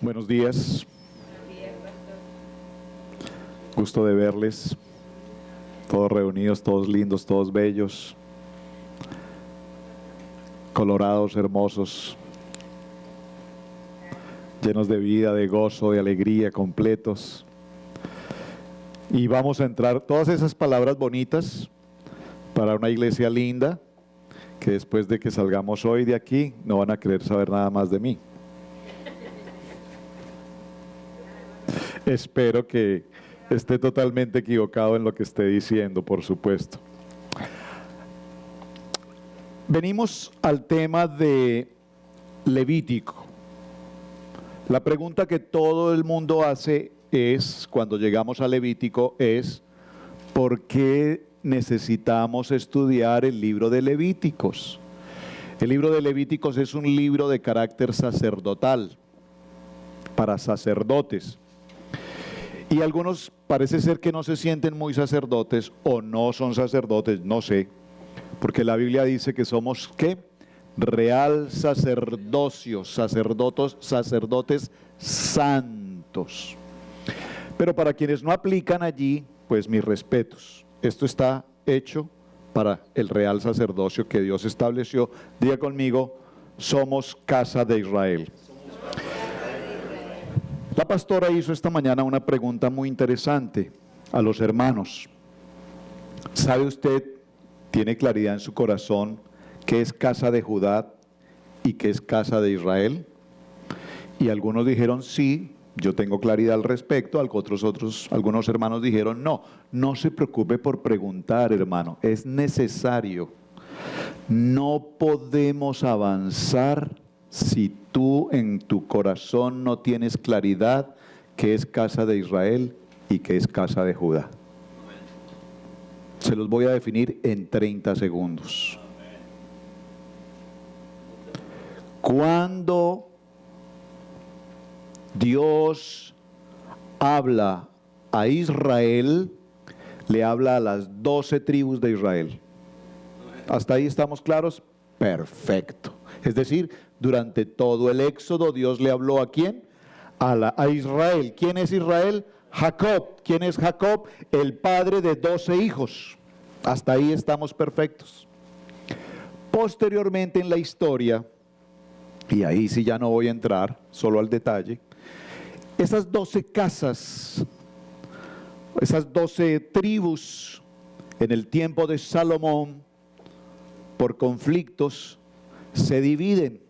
Buenos días, gusto de verles, todos reunidos, todos lindos, todos bellos, colorados, hermosos, llenos de vida, de gozo, de alegría, completos. Y vamos a entrar, todas esas palabras bonitas para una iglesia linda, que después de que salgamos hoy de aquí, no van a querer saber nada más de mí. Espero que esté totalmente equivocado en lo que esté diciendo, por supuesto. Venimos al tema de Levítico. La pregunta que todo el mundo hace es, cuando llegamos a Levítico, es ¿por qué necesitamos estudiar el libro de Levíticos? El libro de Levíticos es un libro de carácter sacerdotal, para sacerdotes. Y algunos parece ser que no se sienten muy sacerdotes o no son sacerdotes, no sé, porque la Biblia dice que somos, ¿qué? Real sacerdocio, sacerdotes santos. Pero para quienes no aplican allí, pues mis respetos. Esto está hecho para el real sacerdocio que Dios estableció. Diga conmigo, somos casa de Israel. La pastora hizo esta mañana una pregunta muy interesante a los hermanos. ¿Sabe usted, tiene claridad en su corazón, qué es casa de Judá y qué es casa de Israel? Y algunos dijeron sí, yo tengo claridad al respecto. Algunos hermanos dijeron no. No se preocupe por preguntar, hermano, es necesario. No podemos avanzar si tú en tu corazón no tienes claridad qué es casa de Israel y qué es casa de Judá. Se los voy a definir en 30 segundos. Cuando Dios habla a Israel, le habla a las 12 tribus de Israel. ¿Hasta ahí estamos claros? Perfecto. Es decir, durante todo el Éxodo, Dios le habló ¿a quién? A Israel. ¿Quién es Israel? Jacob. ¿Quién es Jacob? El padre de 12 hijos. Hasta ahí estamos perfectos. Posteriormente en la historia, y ahí sí ya no voy a entrar, solo al detalle, esas 12 casas, esas 12 tribus, en el tiempo de Salomón, por conflictos, se dividen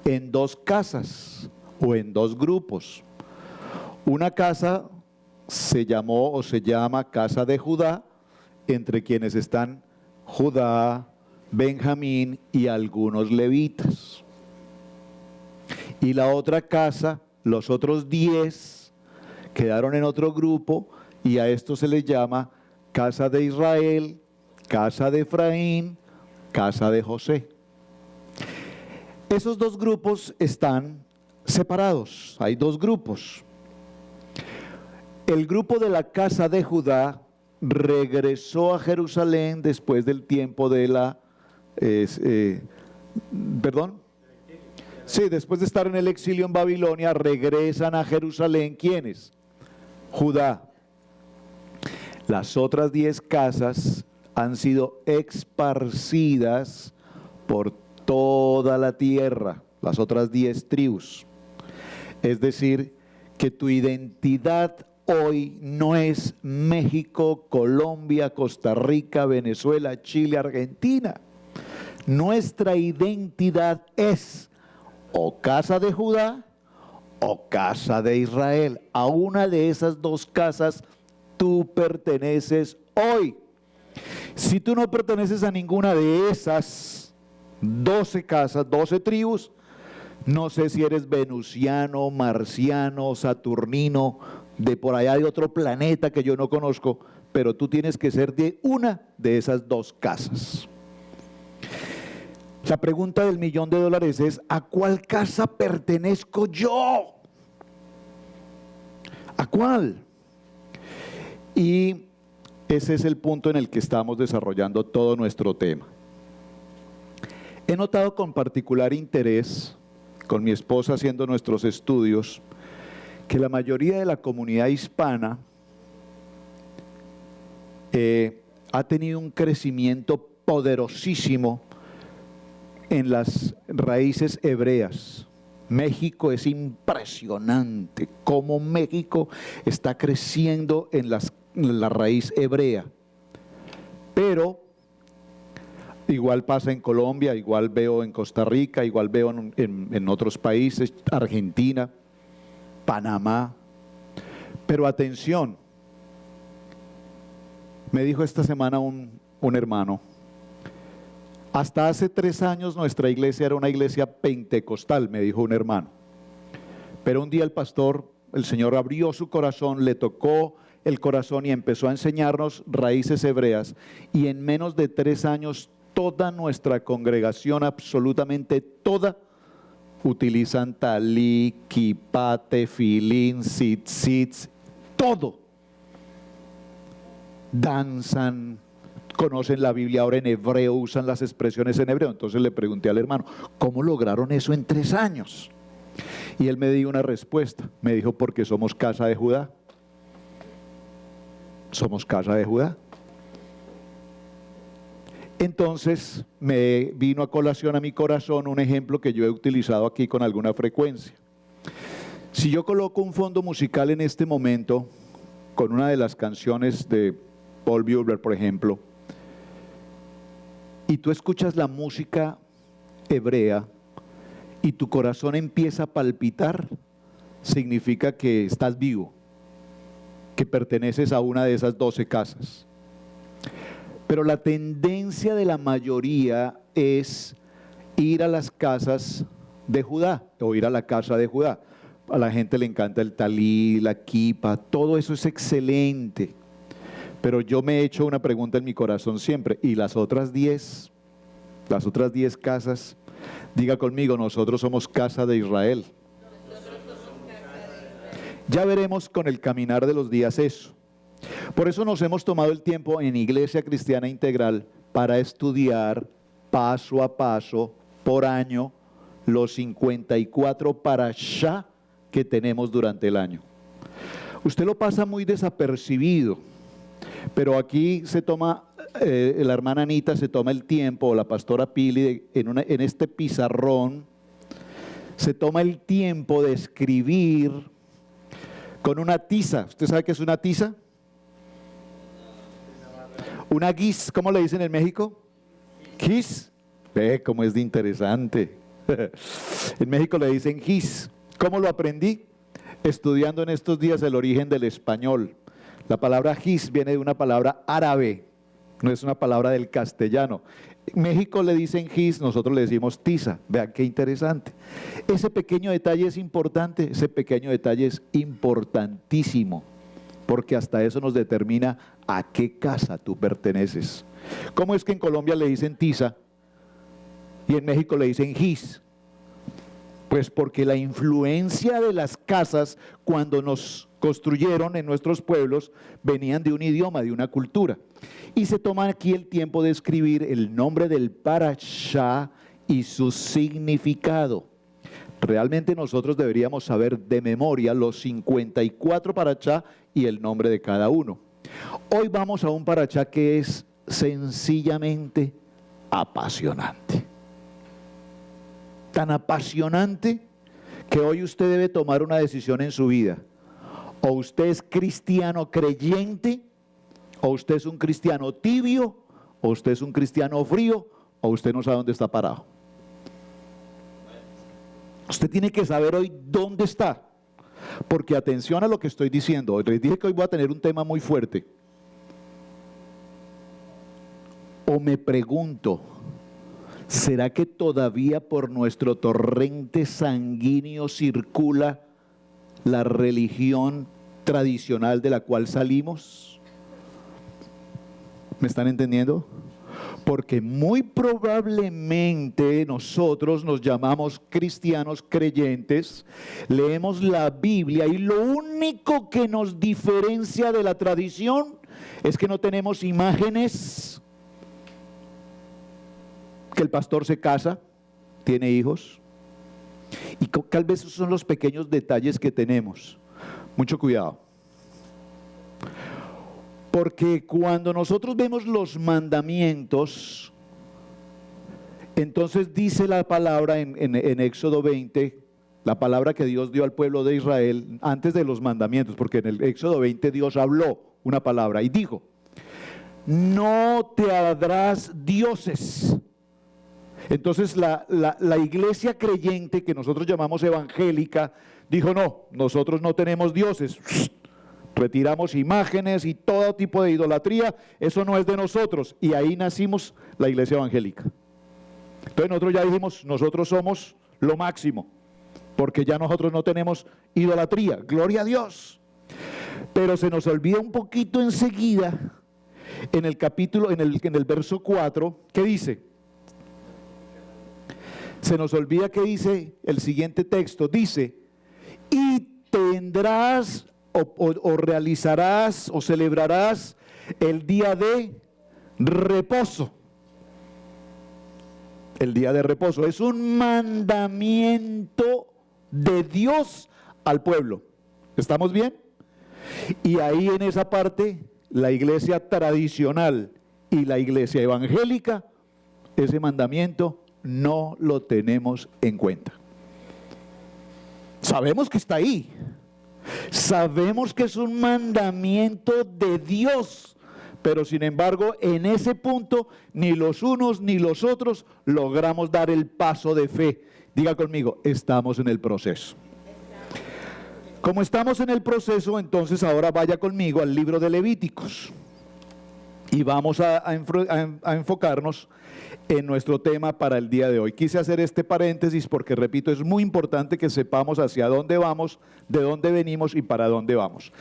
en 2 casas o en 2 grupos. Una casa se llamó o se llama casa de Judá, entre quienes están Judá, Benjamín y algunos levitas. Y la otra casa, los otros 10, quedaron en otro grupo y a esto se les llama casa de Israel, casa de Efraín, casa de José. Esos 2 grupos están separados, hay 2 grupos. El grupo de la casa de Judá regresó a Jerusalén después del tiempo de la, después de estar en el exilio en Babilonia, regresan a Jerusalén, ¿quiénes? Judá. Las otras 10 casas han sido esparcidas por toda la tierra, las otras 10 tribus. Es decir, que tu identidad hoy no es México, Colombia, Costa Rica, Venezuela, Chile, Argentina. Nuestra identidad es o casa de Judá o casa de Israel. A una de esas 2 casas tú perteneces hoy. Si tú no perteneces a ninguna de esas 12 casas, 12 tribus, no sé si eres venusiano, marciano, saturnino, de por allá de otro planeta que yo no conozco, pero tú tienes que ser de una de esas 2 casas. La pregunta del $1.000.000 es, ¿a cuál casa pertenezco yo? ¿A cuál? Y ese es el punto en el que estamos desarrollando todo nuestro tema. He notado con particular interés con mi esposa haciendo nuestros estudios, que la mayoría de la comunidad hispana ha tenido un crecimiento poderosísimo en las raíces hebreas. México es impresionante cómo México está creciendo en la raíz hebrea. Pero igual pasa en Colombia, igual veo en Costa Rica, igual veo en otros países, Argentina, Panamá. Pero atención, me dijo esta semana un hermano, hasta hace 3 años nuestra iglesia era una iglesia pentecostal, me dijo un hermano. Pero un día el pastor, el Señor abrió su corazón, le tocó el corazón y empezó a enseñarnos raíces hebreas. Y en menos de 3 años, toda nuestra congregación, absolutamente toda, utilizan talí, kipá, tefilín, tzitzit, todo. Danzan, conocen la Biblia ahora en hebreo, usan las expresiones en hebreo. Entonces le pregunté al hermano, ¿cómo lograron eso en 3 años? Y él me dio una respuesta, me dijo, porque somos casa de Judá. Somos casa de Judá. Entonces me vino a colación a mi corazón un ejemplo que yo he utilizado aquí con alguna frecuencia. Si yo coloco un fondo musical en este momento, con una de las canciones de Paul Bublé, por ejemplo, y tú escuchas la música hebrea y tu corazón empieza a palpitar, significa que estás vivo, que perteneces a una de esas 12 casas. Pero la tendencia de la mayoría es ir a las casas de Judá, o ir a la casa de Judá. A la gente le encanta el talí, la kipa, todo eso es excelente. Pero yo me he hecho una pregunta en mi corazón siempre, ¿y las otras 10? Las otras 10 casas, diga conmigo, nosotros somos casa de Israel. Ya veremos con el caminar de los días eso. Por eso nos hemos tomado el tiempo en Iglesia Cristiana Integral para estudiar paso a paso, por año, los 54 parashá que tenemos durante el año. Usted lo pasa muy desapercibido, pero aquí se toma, la hermana Anita se toma el tiempo, o la pastora Pili, en este pizarrón, se toma el tiempo de escribir con una tiza. ¿Usted sabe qué es una tiza? Una guis, ¿cómo le dicen en México? Gis. Ve cómo es de interesante. En México le dicen gis. ¿Cómo lo aprendí? Estudiando en estos días el origen del español. La palabra gis viene de una palabra árabe, no es una palabra del castellano. En México le dicen gis, nosotros le decimos tiza. Vean qué interesante. Ese pequeño detalle es importante, ese pequeño detalle es importantísimo, porque hasta eso nos determina a qué casa tú perteneces. ¿Cómo es que en Colombia le dicen tiza y en México le dicen gis? Pues porque la influencia de las casas cuando nos construyeron en nuestros pueblos venían de un idioma, de una cultura. Y se toma aquí el tiempo de escribir el nombre del parashá y su significado. Realmente nosotros deberíamos saber de memoria los 54 parashá y el nombre de cada uno. Hoy vamos a un parashá que es sencillamente apasionante. Tan apasionante que hoy usted debe tomar una decisión en su vida. O usted es cristiano creyente, o usted es un cristiano tibio, o usted es un cristiano frío, o usted no sabe dónde está parado. Usted tiene que saber hoy dónde está. Porque atención a lo que estoy diciendo. Les dije que hoy voy a tener un tema muy fuerte. O me pregunto, ¿será que todavía por nuestro torrente sanguíneo circula la religión tradicional de la cual salimos? ¿Me están entendiendo? Porque muy probablemente nosotros nos llamamos cristianos creyentes, leemos la Biblia y lo único que nos diferencia de la tradición es que no tenemos imágenes, que el pastor se casa, tiene hijos, Y tal vez esos son los pequeños detalles que tenemos. Mucho cuidado. Porque cuando nosotros vemos los mandamientos, entonces dice la palabra en Éxodo 20, la palabra que Dios dio al pueblo de Israel antes de los mandamientos, porque en el Éxodo 20 Dios habló una palabra y dijo: no te harás dioses. Entonces la iglesia creyente, que nosotros llamamos evangélica, dijo: no, nosotros no tenemos dioses. Retiramos imágenes y todo tipo de idolatría, eso no es de nosotros. Y ahí nacimos la iglesia evangélica. Entonces nosotros ya dijimos: nosotros somos lo máximo, porque ya nosotros no tenemos idolatría. Gloria a Dios. Pero se nos olvida un poquito enseguida, en el capítulo, en el verso 4, ¿qué dice? Se nos olvida que dice el siguiente texto, dice: y tendrás o realizarás o celebrarás el día de reposo. El día de reposo es un mandamiento de Dios al pueblo. ¿Estamos bien? Y ahí en esa parte, la iglesia tradicional y la iglesia evangélica, ese mandamiento no lo tenemos en cuenta. Sabemos que está ahí. Sabemos que es un mandamiento de Dios, pero sin embargo en ese punto ni los unos ni los otros logramos dar el paso de fe. Diga conmigo: estamos en el proceso. Como estamos en el proceso, entonces ahora vaya conmigo al libro de Levíticos y vamos a enfocarnos en nuestro tema para el día de hoy. Quise hacer este paréntesis porque, repito, es muy importante que sepamos hacia dónde vamos, de dónde venimos y para dónde vamos.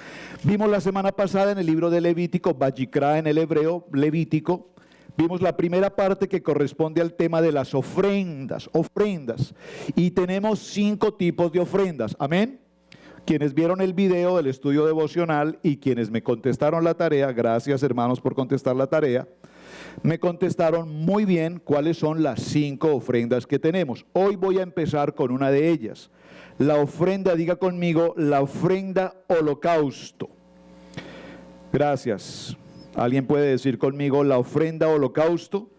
Vimos la semana pasada en el libro de Levítico, Vayikra en el hebreo, Levítico, vimos la primera parte que corresponde al tema de las ofrendas, y tenemos 5 tipos de ofrendas, amén. Quienes vieron el video del estudio devocional y quienes me contestaron la tarea, gracias hermanos por contestar la tarea, me contestaron muy bien cuáles son las 5 ofrendas que tenemos. Hoy voy a empezar con una de ellas. La ofrenda, diga conmigo, la ofrenda holocausto. Gracias. ¿Alguien puede decir conmigo la ofrenda holocausto?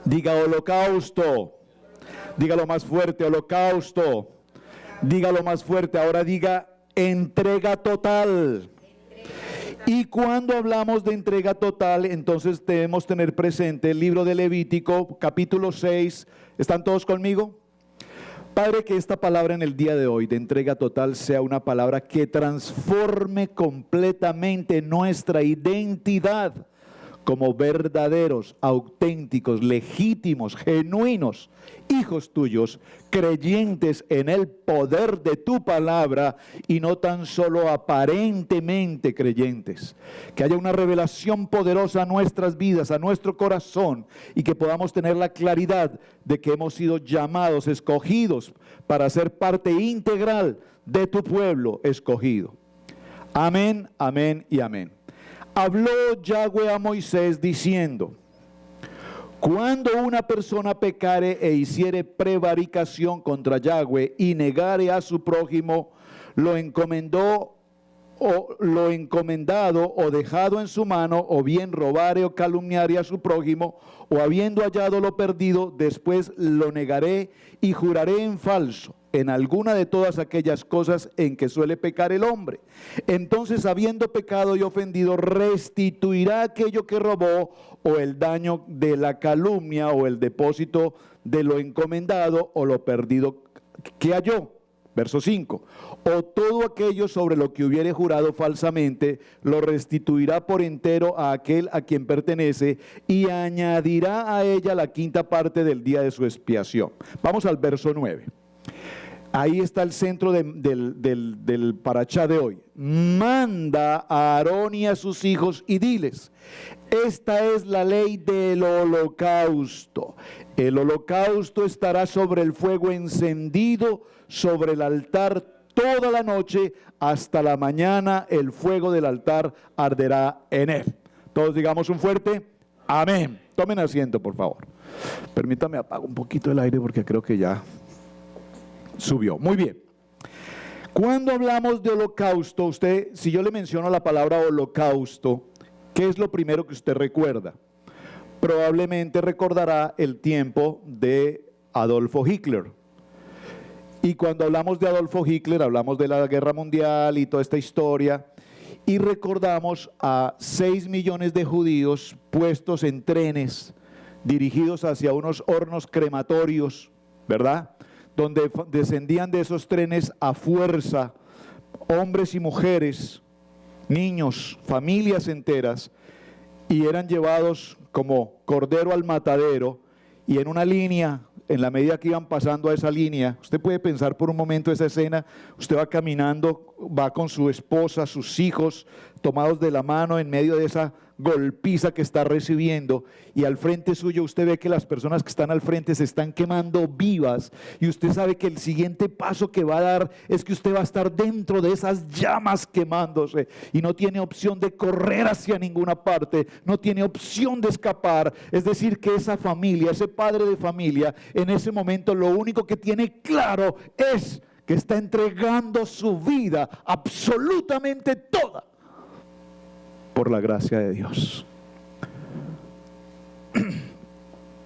Diga holocausto. Dígalo más fuerte, holocausto. Dígalo más fuerte. Ahora diga entrega total. Y cuando hablamos de entrega total, entonces debemos tener presente el libro de Levítico, capítulo 6. ¿Están todos conmigo? Padre, que esta palabra en el día de hoy de entrega total sea una palabra que transforme completamente nuestra identidad como verdaderos, auténticos, legítimos, genuinos, hijos tuyos, creyentes en el poder de tu palabra y no tan solo aparentemente creyentes. Que haya una revelación poderosa a nuestras vidas, a nuestro corazón, y que podamos tener la claridad de que hemos sido llamados, escogidos para ser parte integral de tu pueblo escogido. Amén, amén y amén. Habló Yahweh a Moisés diciendo: cuando una persona pecare e hiciere prevaricación contra Yahweh y negare a su prójimo lo encomendado o dejado en su mano, o bien robare o calumniare a su prójimo, o habiendo hallado lo perdido, después lo negaré y juraré en falso en alguna de todas aquellas cosas en que suele pecar el hombre. Entonces, habiendo pecado y ofendido, restituirá aquello que robó, o el daño de la calumnia, o el depósito de lo encomendado, o lo perdido que halló. Verso 5, o todo aquello sobre lo que hubiere jurado falsamente, lo restituirá por entero a aquel a quien pertenece, y añadirá a ella la 5ª parte del día de su expiación. Vamos al verso 9. Ahí está el centro del parachá de hoy. Manda a Aarón y a sus hijos y diles: esta es la ley del holocausto. El holocausto estará sobre el fuego encendido sobre el altar toda la noche, hasta la mañana el fuego del altar arderá en él. Todos digamos un fuerte amén. Tomen asiento, por favor. Permítame apago un poquito el aire porque creo que ya subió. Muy bien. Cuando hablamos de holocausto, usted, si yo le menciono la palabra holocausto, ¿qué es lo primero que usted recuerda? Probablemente recordará el tiempo de Adolfo Hitler. Y cuando hablamos de Adolfo Hitler, hablamos de la Guerra Mundial y toda esta historia, y recordamos a 6 millones de judíos puestos en trenes dirigidos hacia unos hornos crematorios, ¿verdad? Donde descendían de esos trenes a fuerza hombres y mujeres, niños, familias enteras, y eran llevados como cordero al matadero, y en una línea, en la medida que iban pasando a esa línea, usted puede pensar por un momento esa escena, usted va caminando, va con su esposa, sus hijos, tomados de la mano en medio de esa golpiza que está recibiendo, y al frente suyo usted ve que las personas que están al frente se están quemando vivas, y usted sabe que el siguiente paso que va a dar es que usted va a estar dentro de esas llamas quemándose, y no tiene opción de correr hacia ninguna parte, no tiene opción de escapar. Es decir, que esa familia, ese padre de familia, en ese momento lo único que tiene claro es que está entregando su vida absolutamente toda por la gracia de Dios.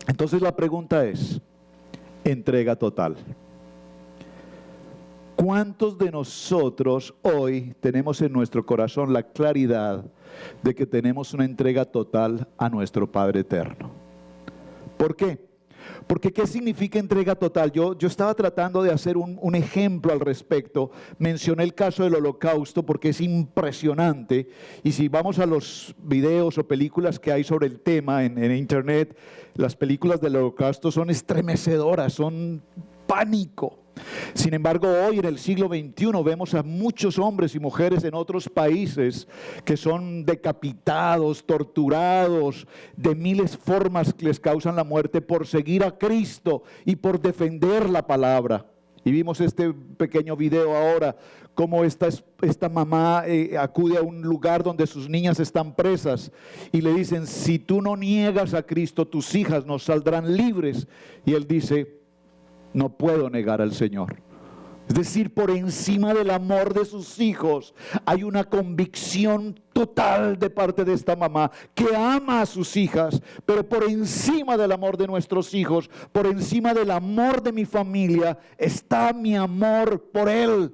Entonces la pregunta es, entrega total. ¿Cuántos de nosotros hoy tenemos en nuestro corazón la claridad de que tenemos una entrega total a nuestro Padre Eterno? ¿Por qué? Porque ¿qué significa entrega total? Yo estaba tratando de hacer un ejemplo al respecto. Mencioné el caso del holocausto porque es impresionante. Y si vamos a los videos o películas que hay sobre el tema en internet, las películas del holocausto son estremecedoras, son pánico. Sin embargo, hoy en el siglo XXI vemos a muchos hombres y mujeres en otros países que son decapitados, torturados, de miles formas que les causan la muerte por seguir a Cristo y por defender la palabra. Y vimos este pequeño video ahora, cómo esta mamá acude a un lugar donde sus niñas están presas y le dicen, si tú no niegas a Cristo, tus hijas no saldrán libres. Y él dice, no puedo negar al Señor. Es decir, por encima del amor de sus hijos hay una convicción total de parte de esta mamá que ama a sus hijas, pero por encima del amor de nuestros hijos, por encima del amor de mi familia, está mi amor por Él.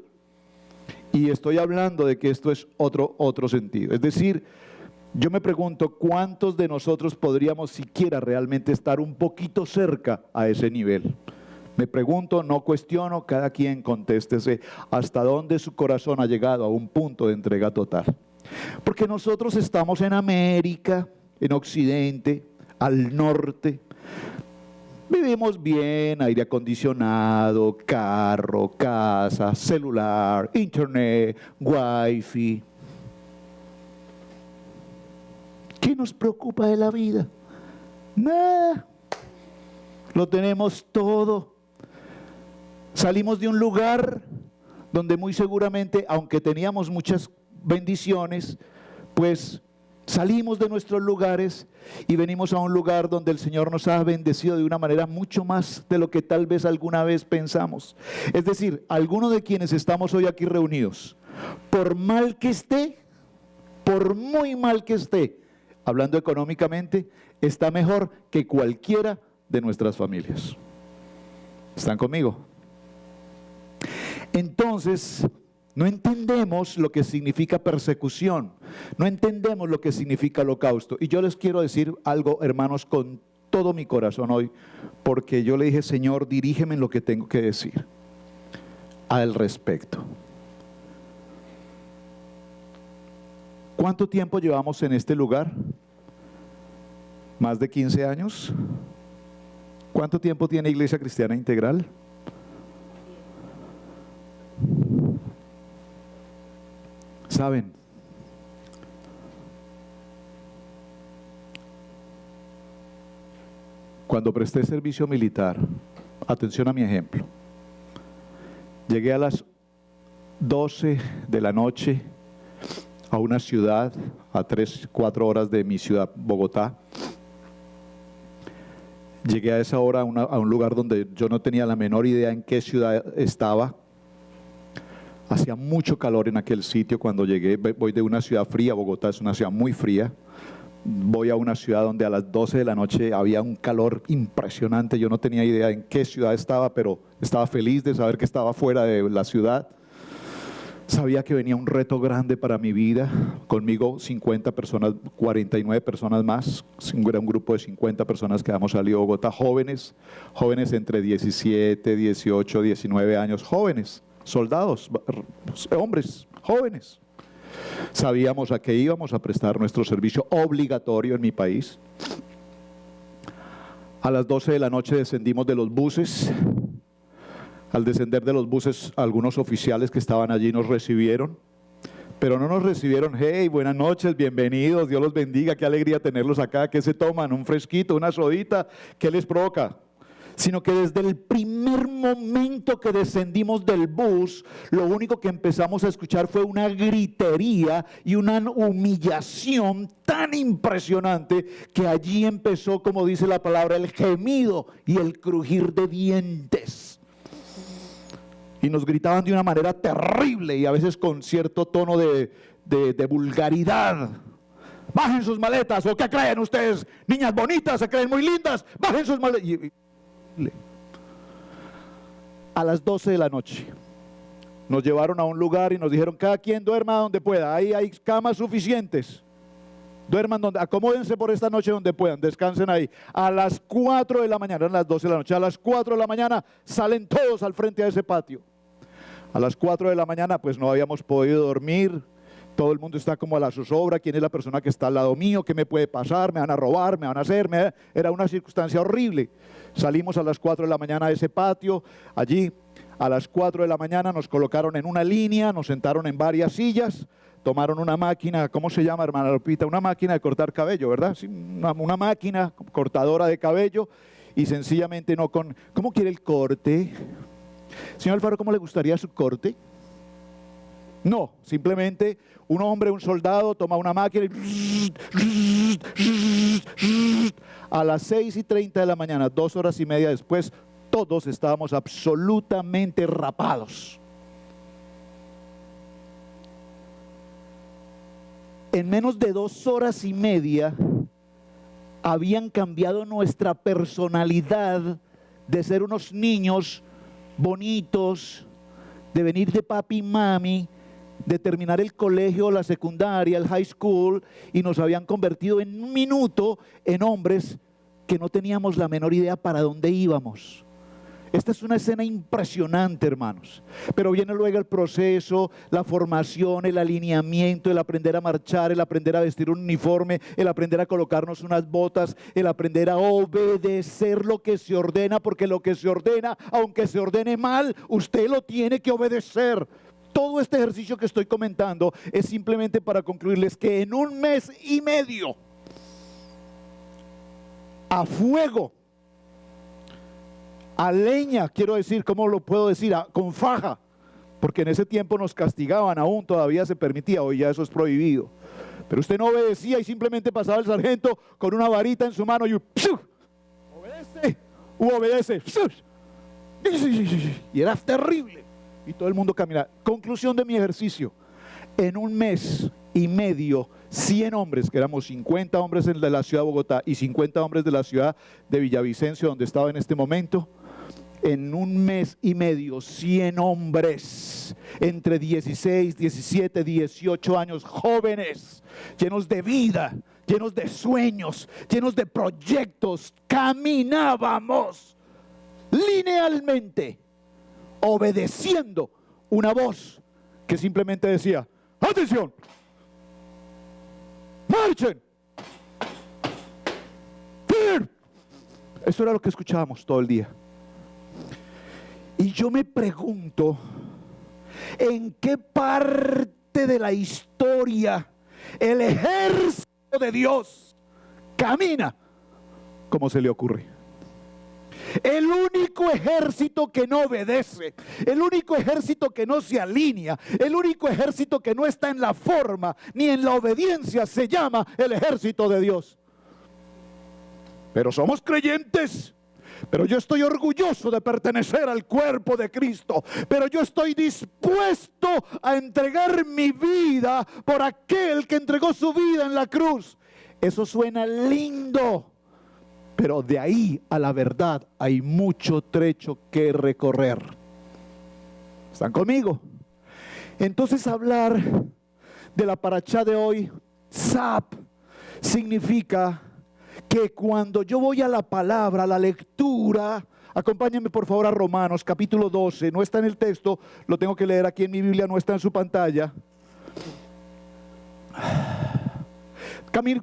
Y estoy hablando de que esto es otro sentido. Es decir, yo me pregunto, ¿cuántos de nosotros podríamos siquiera realmente estar un poquito cerca a ese nivel? Me pregunto, no cuestiono, cada quien contéstese hasta dónde su corazón ha llegado a un punto de entrega total. Porque nosotros estamos en América, en Occidente, al norte. Vivimos bien, aire acondicionado, carro, casa, celular, internet, wifi. ¿Qué nos preocupa de la vida? Nada. Lo tenemos todo. Salimos de un lugar donde muy seguramente, aunque teníamos muchas bendiciones, pues salimos de nuestros lugares y venimos a un lugar donde el Señor nos ha bendecido de una manera mucho más de lo que tal vez alguna vez pensamos. Es decir, alguno de quienes estamos hoy aquí reunidos, por mal que esté, por muy mal que esté, hablando económicamente, está mejor que cualquiera de nuestras familias. ¿Están conmigo? Entonces, no entendemos lo que significa persecución, no entendemos lo que significa holocausto. Y yo les quiero decir algo, hermanos, con todo mi corazón hoy, porque yo le dije, Señor, dirígeme en lo que tengo que decir al respecto. ¿Cuánto tiempo llevamos en este lugar? ¿Más de 15 años? ¿Cuánto tiempo tiene Iglesia Cristiana Integral? ¿Saben? Cuando presté servicio militar, atención a mi ejemplo, llegué a las 12 de la noche a una ciudad a 3-4 horas de mi ciudad, Bogotá. Llegué a esa hora a un lugar donde yo no tenía la menor idea en qué ciudad estaba. Hacía mucho calor en aquel sitio cuando llegué. Voy de una ciudad fría, Bogotá es una ciudad muy fría. Voy a una ciudad donde a las 12 de la noche había un calor impresionante. Yo no tenía idea en qué ciudad estaba, pero estaba feliz de saber que estaba fuera de la ciudad. Sabía que venía un reto grande para mi vida. Conmigo 50 personas, 49 personas más. Era un grupo de 50 personas que habíamos salido a Bogotá. Jóvenes entre 17, 18, 19 años. Jóvenes, soldados, hombres, jóvenes. Sabíamos a qué íbamos a prestar nuestro servicio obligatorio en mi país. A las 12 de la noche descendimos de los buses. Al descender de los buses, algunos oficiales que estaban allí nos recibieron, pero no nos recibieron, hey, buenas noches, bienvenidos, Dios los bendiga, qué alegría tenerlos acá, ¿qué se toman? ¿Un fresquito, una sodita? ¿Qué les provoca? Sino que desde el primer momento que descendimos del bus, lo único que empezamos a escuchar fue una gritería y una humillación tan impresionante que allí empezó, como dice la palabra, el gemido y el crujir de dientes. Y nos gritaban de una manera terrible y a veces con cierto tono de vulgaridad. Bajen sus maletas, ¿o qué creen ustedes? Niñas bonitas, se creen muy lindas, bajen sus maletas. A las 12 de la noche nos llevaron a un lugar y nos dijeron, cada quien duerma donde pueda, ahí hay camas suficientes. Duerman donde, acomódense por esta noche donde puedan, descansen ahí. A las 4 de la mañana, eran las 12 de la noche, a las 4 de la mañana salen todos al frente a ese patio. A las 4 de la mañana pues no habíamos podido dormir, todo el mundo está como a la zozobra, quién es la persona que está al lado mío, qué me puede pasar, me van a robar, me van a hacer, era una circunstancia horrible. Salimos a las 4 de la mañana de ese patio, allí a las 4 de la mañana nos colocaron en una línea, nos sentaron en varias sillas, tomaron una máquina, ¿cómo se llama, hermana Lupita? Una máquina de cortar cabello, ¿verdad? Sí, una máquina cortadora de cabello y sencillamente no con, ¿cómo quiere el corte? Señor Alfaro, ¿cómo le gustaría su corte? No, simplemente un hombre, un soldado, toma una máquina y a las 6:30 de la mañana, 2 horas y media después, todos estábamos absolutamente rapados. En menos de 2 horas y media habían cambiado nuestra personalidad de ser unos niños bonitos, de venir de papi y mami, de terminar el colegio, la secundaria, el high school, y nos habían convertido en un minuto en hombres que no teníamos la menor idea para dónde íbamos. Esta es una escena impresionante, hermanos, pero viene luego el proceso, la formación, el alineamiento, el aprender a marchar, el aprender a vestir un uniforme, el aprender a colocarnos unas botas, el aprender a obedecer lo que se ordena, porque lo que se ordena, aunque se ordene mal, usted lo tiene que obedecer. Todo este ejercicio que estoy comentando es simplemente para concluirles que en 1 mes y medio, a fuego, a leña, quiero decir, ¿cómo lo puedo decir? Con faja, porque en ese tiempo nos castigaban, aún todavía se permitía, hoy ya eso es prohibido. Pero usted no obedecía y simplemente pasaba el sargento con una varita en su mano y ¡pshu! Obedece, obedece, ¡pshu! Y era terrible. Y todo el mundo caminaba. Conclusión de mi ejercicio: en 1 mes y medio, 100 hombres, que éramos 50 hombres de la ciudad de Bogotá y 50 hombres de la ciudad de Villavicencio, donde estaba en este momento. En 1 mes y medio, 100 hombres entre 16, 17, 18 años, jóvenes, llenos de vida, llenos de sueños, llenos de proyectos, caminábamos linealmente, obedeciendo una voz que simplemente decía: ¡atención! ¡Marchen! ¡Fir! Eso era lo que escuchábamos todo el día. Y yo me pregunto, ¿en qué parte de la historia el ejército de Dios camina como se le ocurre? El único ejército que no obedece, el único ejército que no se alinea, el único ejército que no está en la forma ni en la obediencia se llama el ejército de Dios. Pero somos creyentes, pero yo estoy orgulloso de pertenecer al cuerpo de Cristo, pero yo estoy dispuesto a entregar mi vida por aquel que entregó su vida en la cruz. Eso suena lindo, pero de ahí a la verdad hay mucho trecho que recorrer. ¿Están conmigo? Entonces hablar de la parashá de hoy, Tzap, significa que cuando yo voy a la palabra, a la lectura, acompáñenme por favor a Romanos capítulo 12, no está en el texto, lo tengo que leer aquí en mi Biblia, no está en su pantalla.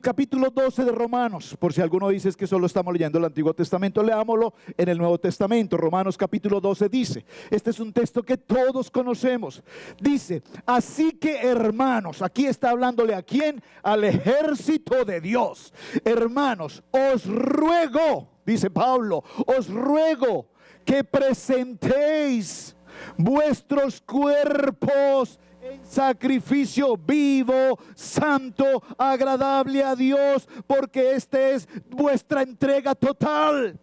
Capítulo 12 de Romanos, por si alguno dice que solo estamos leyendo el Antiguo Testamento, leámoslo en el Nuevo Testamento. Romanos capítulo 12 dice, este es un texto que todos conocemos, dice, así que hermanos, aquí está hablándole a quién, al ejército de Dios. Hermanos, os ruego, dice Pablo, os ruego que presentéis vuestros cuerpos en sacrificio vivo, santo, agradable a Dios, porque esta es vuestra entrega total.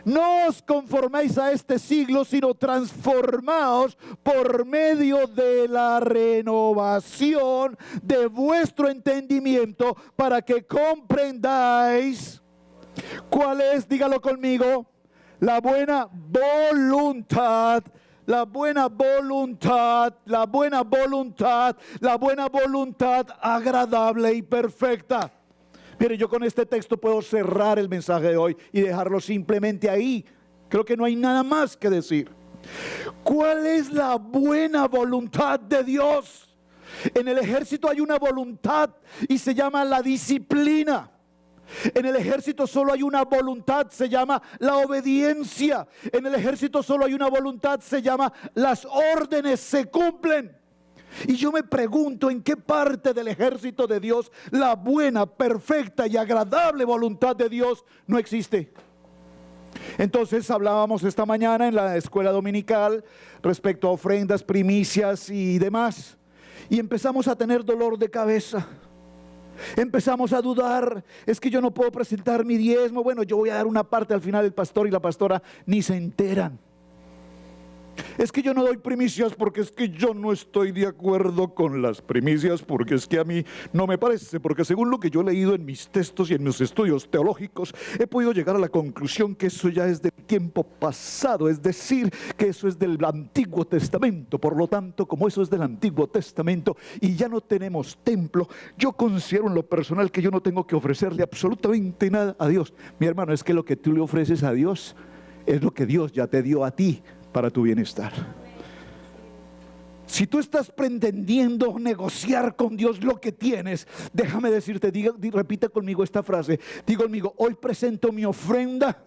No os conforméis a este siglo, sino transformaos por medio de la renovación de vuestro entendimiento, para que comprendáis cuál es, dígalo conmigo, la buena voluntad agradable y perfecta. Mire, yo con este texto puedo cerrar el mensaje de hoy y dejarlo simplemente ahí. Creo que no hay nada más que decir. ¿Cuál es la buena voluntad de Dios? En el ejército hay una voluntad y se llama la disciplina. En el ejército solo hay una voluntad, se llama la obediencia. En el ejército solo hay una voluntad, se llama las órdenes se cumplen. Y yo me pregunto, ¿en qué parte del ejército de Dios la buena, perfecta y agradable voluntad de Dios no existe? Entonces hablábamos esta mañana en la escuela dominical respecto a ofrendas, primicias y demás, y empezamos a tener dolor de cabeza. Empezamos a dudar, es que yo no puedo presentar mi diezmo, bueno, yo voy a dar una parte, al final el pastor y la pastora ni se enteran. Es que yo no doy primicias porque es que yo no estoy de acuerdo con las primicias, porque es que a mí no me parece, porque según lo que yo he leído en mis textos y en mis estudios teológicos, he podido llegar a la conclusión que eso ya es del tiempo pasado, es decir, que eso es del Antiguo Testamento. Por lo tanto, como eso es del Antiguo Testamento y ya no tenemos templo, yo considero en lo personal que yo no tengo que ofrecerle absolutamente nada a Dios. Mi hermano, es que lo que tú le ofreces a Dios es lo que Dios ya te dio a ti para tu bienestar. Si tú estás pretendiendo negociar con Dios lo que tienes, déjame decirte, repite conmigo esta frase, diga conmigo, hoy presento mi ofrenda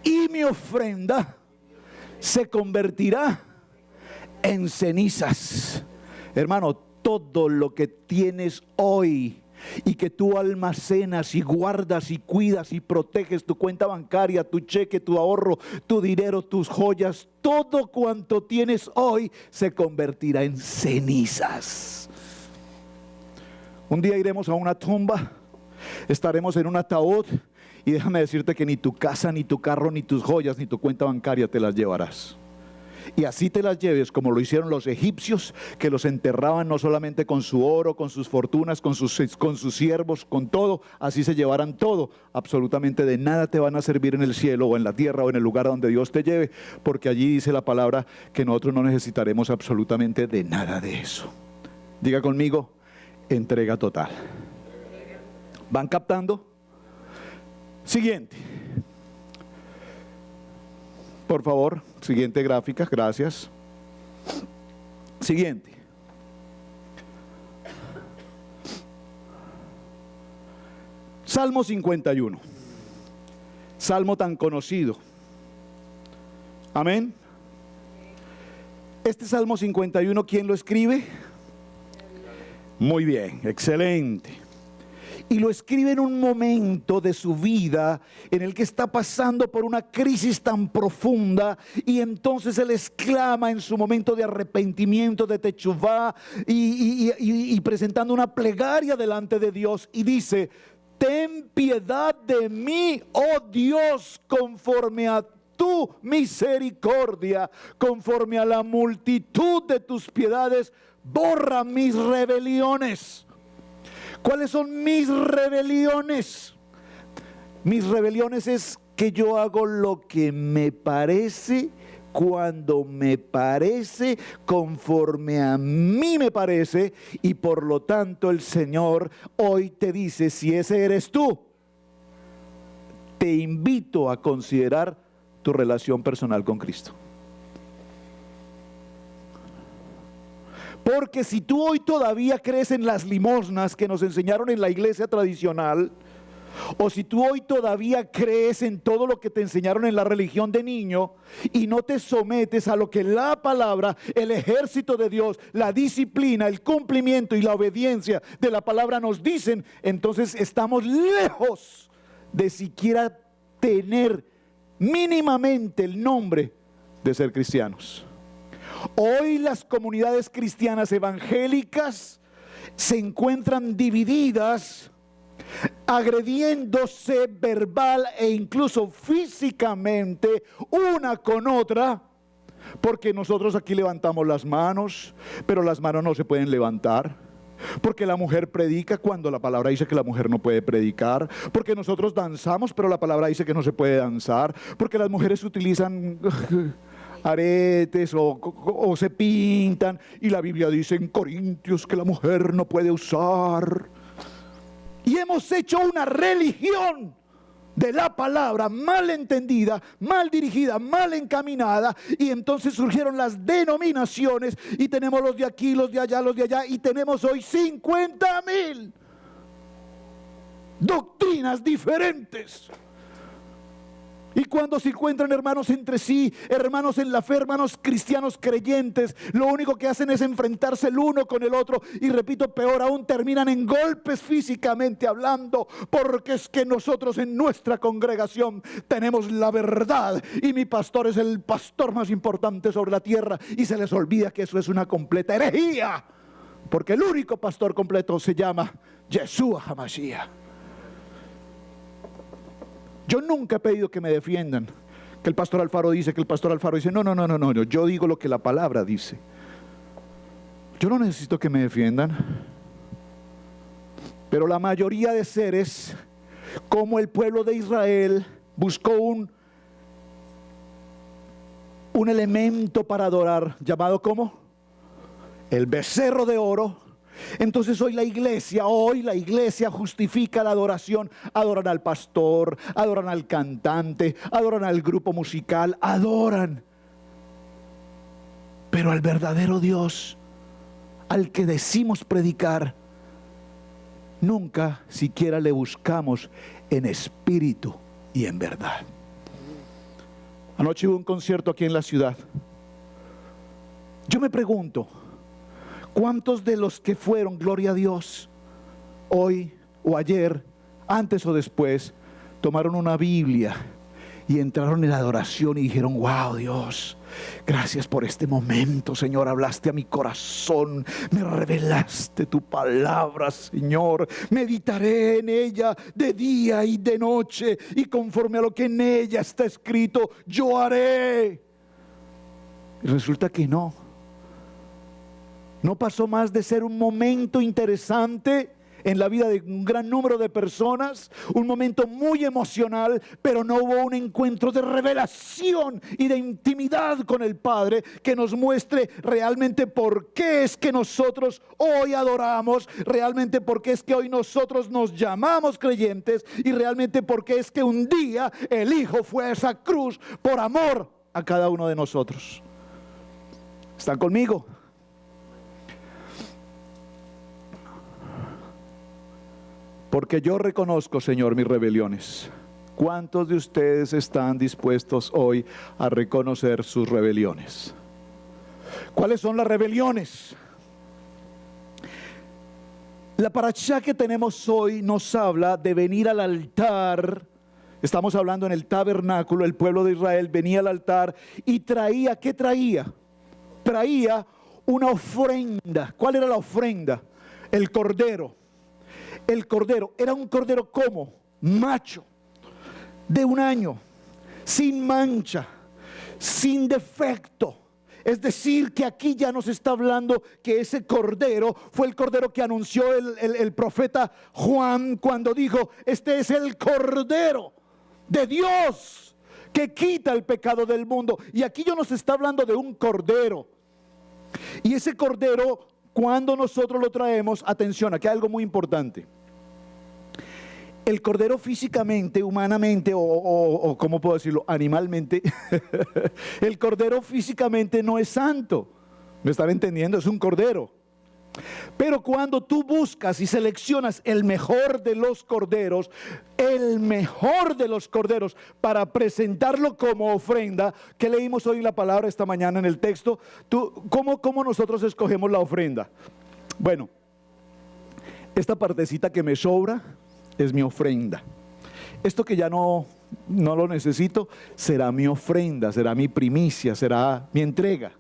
y mi ofrenda se convertirá en cenizas. Hermano, todo lo que tienes hoy y que tú almacenas y guardas y cuidas y proteges, tu cuenta bancaria, tu cheque, tu ahorro, tu dinero, tus joyas, todo cuanto tienes hoy se convertirá en cenizas. Un día iremos a una tumba, estaremos en un ataúd y déjame decirte que ni tu casa, ni tu carro, ni tus joyas, ni tu cuenta bancaria te las llevarás. Y así te las lleves como lo hicieron los egipcios, que los enterraban no solamente con su oro, con sus fortunas, con sus siervos, con todo, así se llevaran todo. Absolutamente de nada te van a servir en el cielo o en la tierra o en el lugar donde Dios te lleve, porque allí dice la palabra que nosotros no necesitaremos absolutamente de nada de eso. Diga conmigo, entrega total. ¿Van captando? Siguiente. Por favor, siguiente gráfica, gracias. Siguiente. Salmo 51. Salmo tan conocido. Amén. Este Salmo 51, ¿quién lo escribe? Muy bien, excelente. Y lo escribe en un momento de su vida en el que está pasando por una crisis tan profunda, y entonces él exclama en su momento de arrepentimiento, de techuvá, y presentando una plegaria delante de Dios, y dice: ten piedad de mí, oh Dios, conforme a tu misericordia, conforme a la multitud de tus piedades, borra mis rebeliones. ¿Cuáles son mis rebeliones? Mis rebeliones es que yo hago lo que me parece, cuando me parece, conforme a mí me parece, y por lo tanto el Señor hoy te dice, si ese eres tú, te invito a considerar tu relación personal con Cristo. Porque si tú hoy todavía crees en las limosnas que nos enseñaron en la iglesia tradicional, o si tú hoy todavía crees en todo lo que te enseñaron en la religión de niño y no te sometes a lo que la palabra, el ejército de Dios, la disciplina, el cumplimiento y la obediencia de la palabra nos dicen, entonces estamos lejos de siquiera tener mínimamente el nombre de ser cristianos. Hoy las comunidades cristianas evangélicas se encuentran divididas, agrediéndose verbal e incluso físicamente una con otra, porque nosotros aquí levantamos las manos, pero las manos no se pueden levantar. Porque la mujer predica cuando la palabra dice que la mujer no puede predicar. Porque nosotros danzamos, pero la palabra dice que no se puede danzar. Porque las mujeres utilizan aretes o se pintan, y la Biblia dice en Corintios que la mujer no puede usar. Y hemos hecho una religión de la palabra mal entendida, mal dirigida, mal encaminada, y entonces surgieron las denominaciones y tenemos los de aquí, los de allá, y tenemos hoy 50,000 doctrinas diferentes. Y cuando se encuentran hermanos entre sí, hermanos en la fe, hermanos cristianos creyentes, lo único que hacen es enfrentarse el uno con el otro. Y repito, peor aún, terminan en golpes físicamente hablando, porque es que nosotros en nuestra congregación tenemos la verdad y mi pastor es el pastor más importante sobre la tierra, y se les olvida que eso es una completa herejía, porque el único pastor completo se llama Yeshua HaMashiach. Yo nunca he pedido que me defiendan, que el pastor Alfaro dice, que el pastor Alfaro dice. No, yo digo lo que la palabra dice. Yo no necesito que me defiendan. Pero la mayoría de seres, como el pueblo de Israel, buscó un elemento para adorar, llamado ¿cómo? El becerro de oro. Entonces hoy la iglesia justifica la adoración. Adoran al pastor, adoran al cantante, adoran al grupo musical, adoran. Pero al verdadero Dios, al que decimos predicar, nunca siquiera le buscamos en espíritu y en verdad. Anoche hubo un concierto aquí en la ciudad. Yo me pregunto, ¿cuántos de los que fueron, gloria a Dios, hoy o ayer, antes o después, tomaron una Biblia y entraron en la adoración y dijeron: wow, Dios, gracias por este momento, Señor, hablaste a mi corazón, me revelaste tu palabra, Señor, meditaré en ella de día y de noche, y conforme a lo que en ella está escrito, yo haré? Y resulta que no pasó más de ser un momento interesante en la vida de un gran número de personas, un momento muy emocional, pero no hubo un encuentro de revelación y de intimidad con el Padre que nos muestre realmente por qué es que nosotros hoy adoramos, realmente por qué es que hoy nosotros nos llamamos creyentes, y realmente por qué es que un día el Hijo fue a esa cruz por amor a cada uno de nosotros. ¿Están conmigo? Porque yo reconozco, Señor, mis rebeliones. ¿Cuántos de ustedes están dispuestos hoy a reconocer sus rebeliones? ¿Cuáles son las rebeliones? La parashá que tenemos hoy nos habla de venir al altar. Estamos hablando en el tabernáculo. El pueblo de Israel venía al altar y traía, ¿qué traía? Traía una ofrenda. ¿Cuál era la ofrenda? El cordero. el cordero era un cordero como macho, de 1 año, sin mancha, sin defecto. Es decir, que aquí ya nos está hablando que ese cordero fue el cordero que anunció el profeta Juan cuando dijo: este es el cordero de Dios que quita el pecado del mundo. Y aquí ya nos está hablando de un cordero. Y ese cordero, cuando nosotros lo traemos, atención, aquí hay algo muy importante. El cordero físicamente, humanamente, o ¿cómo puedo decirlo? Animalmente, el cordero físicamente no es santo. ¿Me están entendiendo? Es un cordero. Pero cuando tú buscas y seleccionas el mejor de los corderos, para presentarlo como ofrenda, que leímos hoy la palabra esta mañana en el texto, ¿cómo nosotros escogemos la ofrenda? Bueno, esta partecita que me sobra es mi ofrenda. Esto que ya no lo necesito será mi ofrenda, será mi primicia, será mi entrega.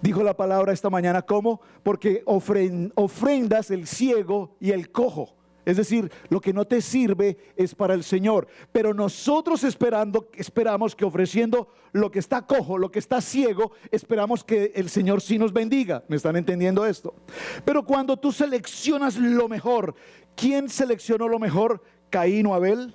Dijo la palabra esta mañana, ¿cómo? Porque ofrendas el ciego y el cojo. Es decir, lo que no te sirve es para el Señor. Pero nosotros esperamos que ofreciendo lo que está cojo, lo que está ciego, esperamos que el Señor sí nos bendiga. ¿Me están entendiendo esto? Pero cuando tú seleccionas lo mejor, ¿quién seleccionó lo mejor? ¿Caín o Abel?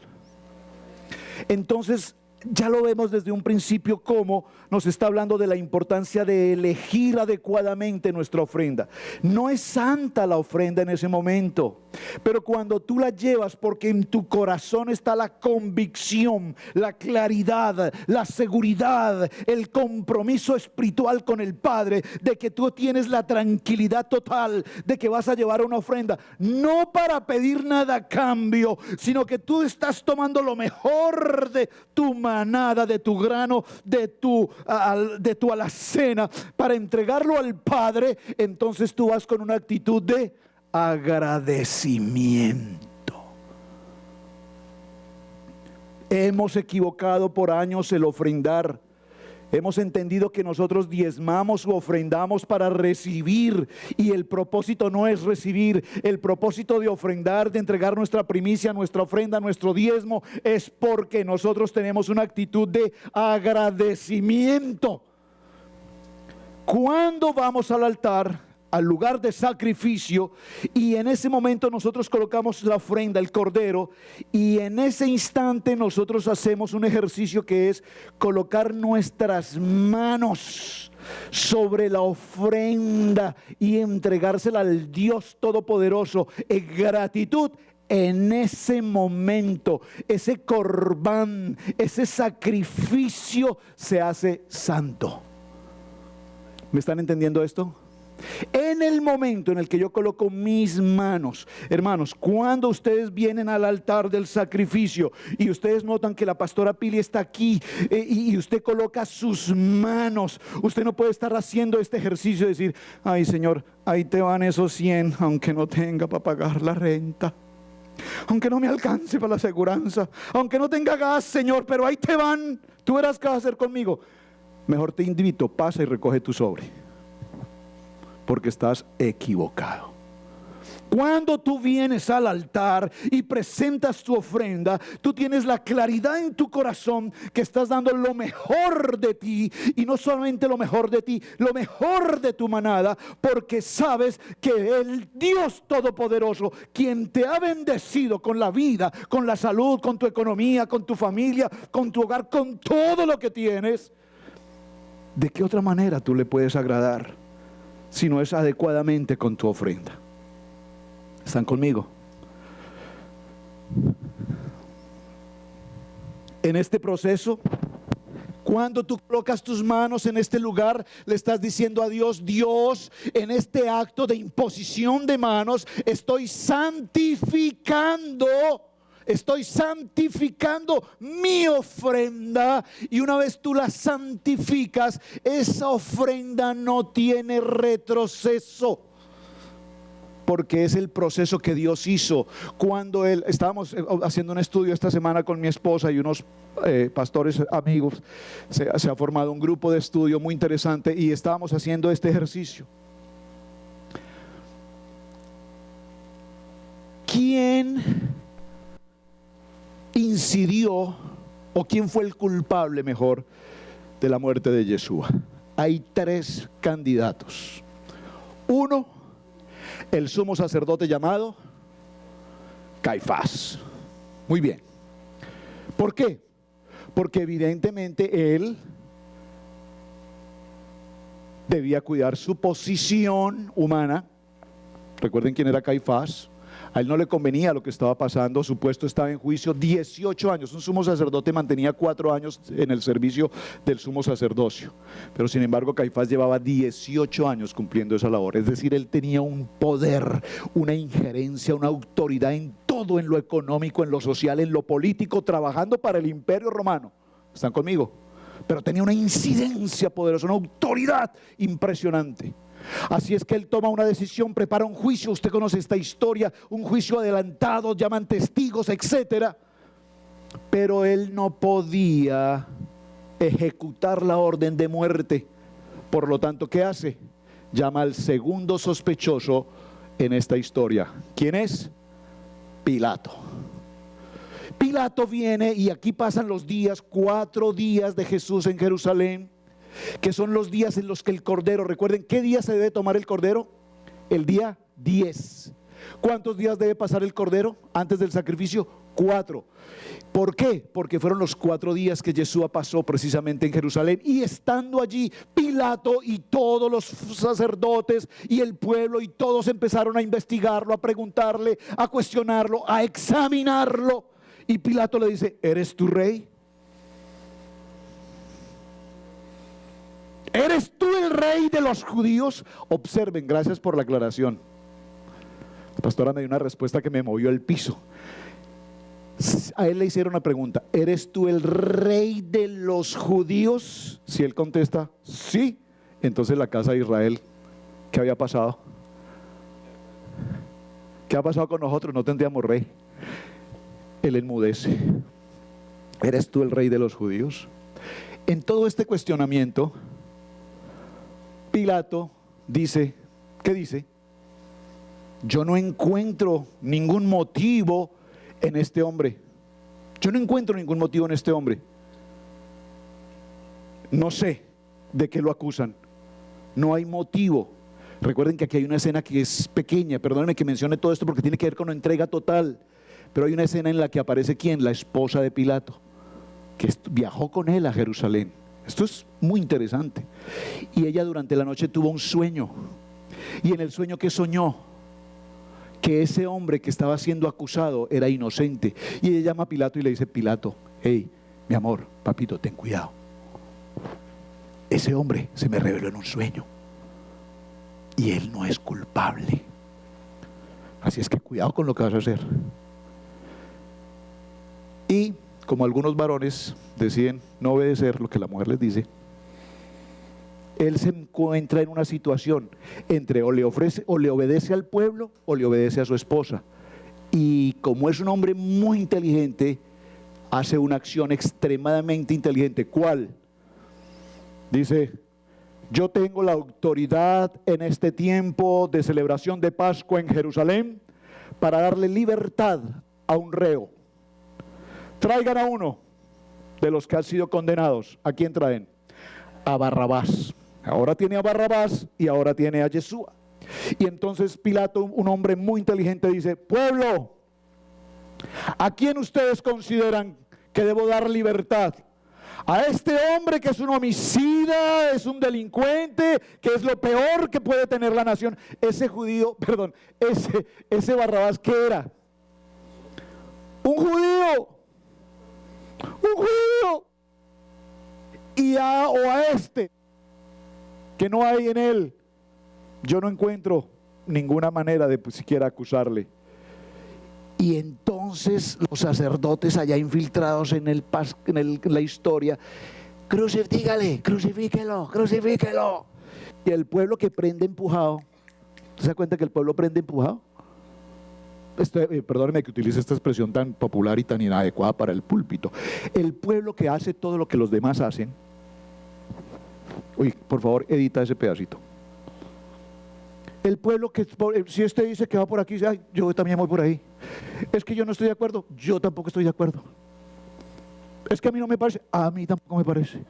Entonces ya lo vemos desde un principio cómo nos está hablando de la importancia de elegir adecuadamente nuestra ofrenda. No es santa la ofrenda en ese momento, pero cuando tú la llevas porque en tu corazón está la convicción, la claridad, la seguridad, el compromiso espiritual con el Padre, de que tú tienes la tranquilidad total de que vas a llevar una ofrenda, no para pedir nada a cambio, sino que tú estás tomando lo mejor de tu manada, de tu grano, de tu alacena, para entregarlo al Padre. Entonces tú vas con una actitud de agradecimiento. Hemos equivocado por años el ofrendar. Hemos entendido que nosotros diezmamos o ofrendamos para recibir, y el propósito no es recibir. El propósito de ofrendar, de entregar nuestra primicia, nuestra ofrenda, nuestro diezmo, es porque nosotros tenemos una actitud de agradecimiento. Cuando vamos al altar, al lugar de sacrificio, y en ese momento nosotros colocamos la ofrenda, el cordero, y en ese instante nosotros hacemos un ejercicio que es colocar nuestras manos sobre la ofrenda y entregársela al Dios Todopoderoso en gratitud. En ese momento, ese corbán, ese sacrificio se hace santo. ¿Me están entendiendo esto? En el momento en el que yo coloco mis manos, hermanos, cuando ustedes vienen al altar del sacrificio y ustedes notan que la pastora Pili está aquí, y usted coloca sus manos, usted no puede estar haciendo este ejercicio de decir: ay, Señor, ahí te van esos 100, aunque no tenga para pagar la renta, aunque no me alcance para la aseguranza, aunque no tenga gas, Señor, pero ahí te van. Tú verás qué vas a hacer conmigo. Mejor te invito, pasa y recoge tu sobre, porque estás equivocado. Cuando tú vienes al altar y presentas tu ofrenda, tú tienes la claridad en tu corazón que estás dando lo mejor de ti, y no solamente lo mejor de ti, lo mejor de tu manada, porque sabes que el Dios Todopoderoso, quien te ha bendecido con la vida, con la salud, con tu economía, con tu familia, con tu hogar, con todo lo que tienes, ¿de qué otra manera tú le puedes agradar si no es adecuadamente con tu ofrenda? ¿Están conmigo? En este proceso, cuando tú colocas tus manos en este lugar, le estás diciendo a Dios: Dios, en este acto de imposición de manos, estoy santificando mi ofrenda. Y una vez tú la santificas, esa ofrenda no tiene retroceso, porque es el proceso que Dios hizo cuando estábamos haciendo un estudio esta semana con mi esposa y unos pastores amigos. Se ha formado un grupo de estudio muy interesante y estábamos haciendo este ejercicio. ¿Quién ¿quién incidió o quién fue el culpable mejor de la muerte de Yeshua? Hay 3 candidatos. 1, el sumo sacerdote llamado Caifás. Muy bien. ¿Por qué? Porque evidentemente él debía cuidar su posición humana. Recuerden quién era Caifás. A él no le convenía lo que estaba pasando, su puesto estaba en juicio. 18 años, un sumo sacerdote mantenía 4 años en el servicio del sumo sacerdocio, pero sin embargo Caifás llevaba 18 años cumpliendo esa labor. Es decir, él tenía un poder, una injerencia, una autoridad en todo, en lo económico, en lo social, en lo político, trabajando para el imperio romano. ¿Están conmigo? Pero tenía una incidencia poderosa, una autoridad impresionante. Así es que él toma una decisión, prepara un juicio. Usted conoce esta historia, un juicio adelantado, llaman testigos, etcétera. Pero él no podía ejecutar la orden de muerte. Por lo tanto, ¿qué hace? Llama al segundo sospechoso en esta historia. ¿Quién es? Pilato. Pilato viene y aquí pasan los días, 4 días de Jesús en Jerusalén, que son los días en los que el cordero, recuerden, ¿qué día se debe tomar el cordero? El día 10. ¿Cuántos días debe pasar el cordero antes del sacrificio? 4. ¿Por qué? Porque fueron los 4 días que Yeshua pasó precisamente en Jerusalén, y estando allí Pilato y todos los sacerdotes y el pueblo y todos empezaron a investigarlo, a preguntarle, a cuestionarlo, a examinarlo, y Pilato le dice: ¿eres tu rey? ¿Eres tú el rey de los judíos? Observen, gracias por la aclaración. La pastora me dio una respuesta que me movió el piso. A él le hicieron una pregunta: ¿eres tú el rey de los judíos? Si él contesta sí, entonces la casa de Israel, ¿qué había pasado? ¿Qué ha pasado con nosotros? No tendríamos rey. Él enmudece: ¿eres tú el rey de los judíos? En todo este cuestionamiento, Pilato dice, ¿qué dice? Yo no encuentro ningún motivo en este hombre. Yo no encuentro ningún motivo en este hombre. No sé de qué lo acusan. No hay motivo. Recuerden que aquí hay una escena que es pequeña. Perdónenme que mencione todo esto porque tiene que ver con la entrega total. Pero hay una escena en la que aparece ¿quién? La esposa de Pilato, que viajó con él a Jerusalén. Esto es muy interesante. Y ella durante la noche tuvo un sueño. Y en el sueño, ¿qué soñó? Que ese hombre que estaba siendo acusado era inocente. Y ella llama a Pilato y le dice: Pilato, hey, mi amor, papito, ten cuidado. Ese hombre se me reveló en un sueño y él no es culpable. Así es que cuidado con lo que vas a hacer. Y como algunos varones deciden no obedecer lo que la mujer les dice, él se encuentra en una situación entre o le obedece al pueblo o le obedece a su esposa. Y como es un hombre muy inteligente, hace una acción extremadamente inteligente. ¿Cuál? Dice: yo tengo la autoridad en este tiempo de celebración de Pascua en Jerusalén para darle libertad a un reo. Traigan a uno de los que han sido condenados. ¿A quién traen? A Barrabás. Ahora tiene a Barrabás y ahora tiene a Yeshua. Y entonces Pilato, un hombre muy inteligente, dice: pueblo, ¿a quién ustedes consideran que debo dar libertad? ¿A este hombre que es un homicida, es un delincuente, que es lo peor que puede tener la nación? Ese judío, perdón, ese Barrabás, ¿qué era? Un judío. Un judío. O a este, que no hay en él, yo no encuentro ninguna manera de siquiera acusarle. Y entonces los sacerdotes allá infiltrados en la historia: crucifícale, crucifíquelo, crucifíquelo. Y el pueblo que prende empujado. ¿Se da cuenta que el pueblo prende empujado? Perdóneme que utilice esta expresión tan popular y tan inadecuada para el púlpito. El pueblo que hace todo lo que los demás hacen. Uy, por favor, edita ese pedacito. El pueblo que, si usted dice que va por aquí, ay, yo también voy por ahí. Es que yo no estoy de acuerdo, yo tampoco estoy de acuerdo. Es que a mí no me parece, a mí tampoco me parece.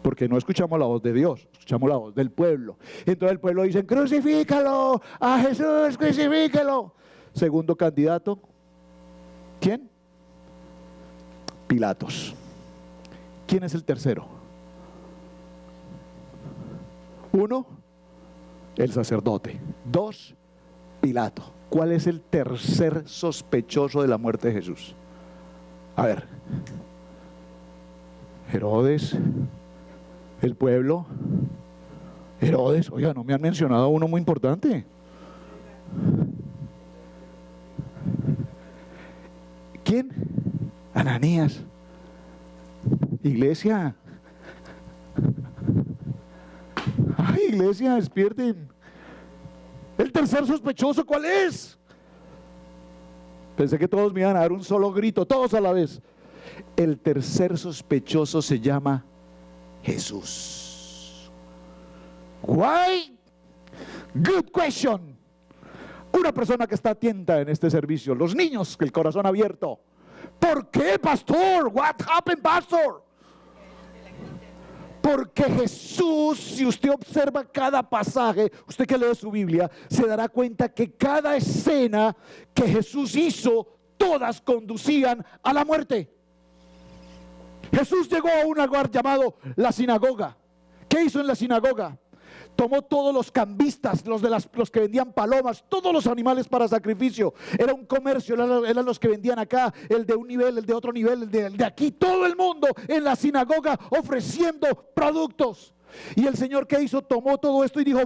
Porque no escuchamos la voz de Dios, escuchamos la voz del pueblo. Entonces el pueblo dice, crucifícalo, a Jesús, crucifícalo. Segundo candidato, ¿quién? Pilatos. ¿Quién es el tercero? Uno, el sacerdote. Dos, Pilato. ¿Cuál es el tercer sospechoso de la muerte de Jesús? A ver, Herodes, el pueblo. Herodes, oiga, no me han mencionado a uno muy importante. ¿Quién? Ananías. Iglesia. Ay, iglesia, despierten. El tercer sospechoso, ¿cuál es? Pensé que todos me iban a dar un solo grito, todos a la vez. El tercer sospechoso se llama Jesús. Why? Good question. Una persona que está atenta en este servicio, los niños, el corazón abierto. ¿Por qué, pastor? What happened, pastor? Porque Jesús, si usted observa cada pasaje, usted que lee su Biblia, se dará cuenta que cada escena que Jesús hizo, todas conducían a la muerte. Jesús llegó a un lugar llamado la sinagoga. ¿Qué hizo en la sinagoga? Tomó todos los cambistas, los que vendían palomas, todos los animales para sacrificio. Era un comercio, eran los que vendían acá, el de un nivel, el de otro nivel, el de aquí, todo el mundo en la sinagoga ofreciendo productos. Y el Señor, ¿qué hizo? Tomó todo esto y dijo,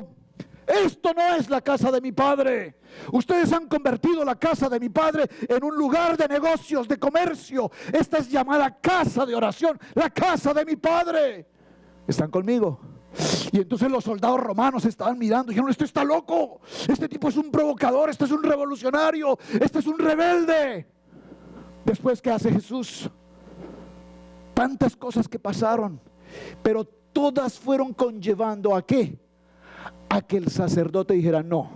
esto no es la casa de mi Padre. Ustedes han convertido la casa de mi Padre en un lugar de negocios, de comercio. Esta es llamada casa de oración, la casa de mi Padre. ¿Están conmigo? Y entonces los soldados romanos estaban mirando y dijeron, este está loco, este tipo es un provocador, este es un revolucionario, este es un rebelde. Después, ¿qué hace Jesús? Tantas cosas que pasaron, pero todas fueron conllevando ¿a qué? A que el sacerdote dijera, no,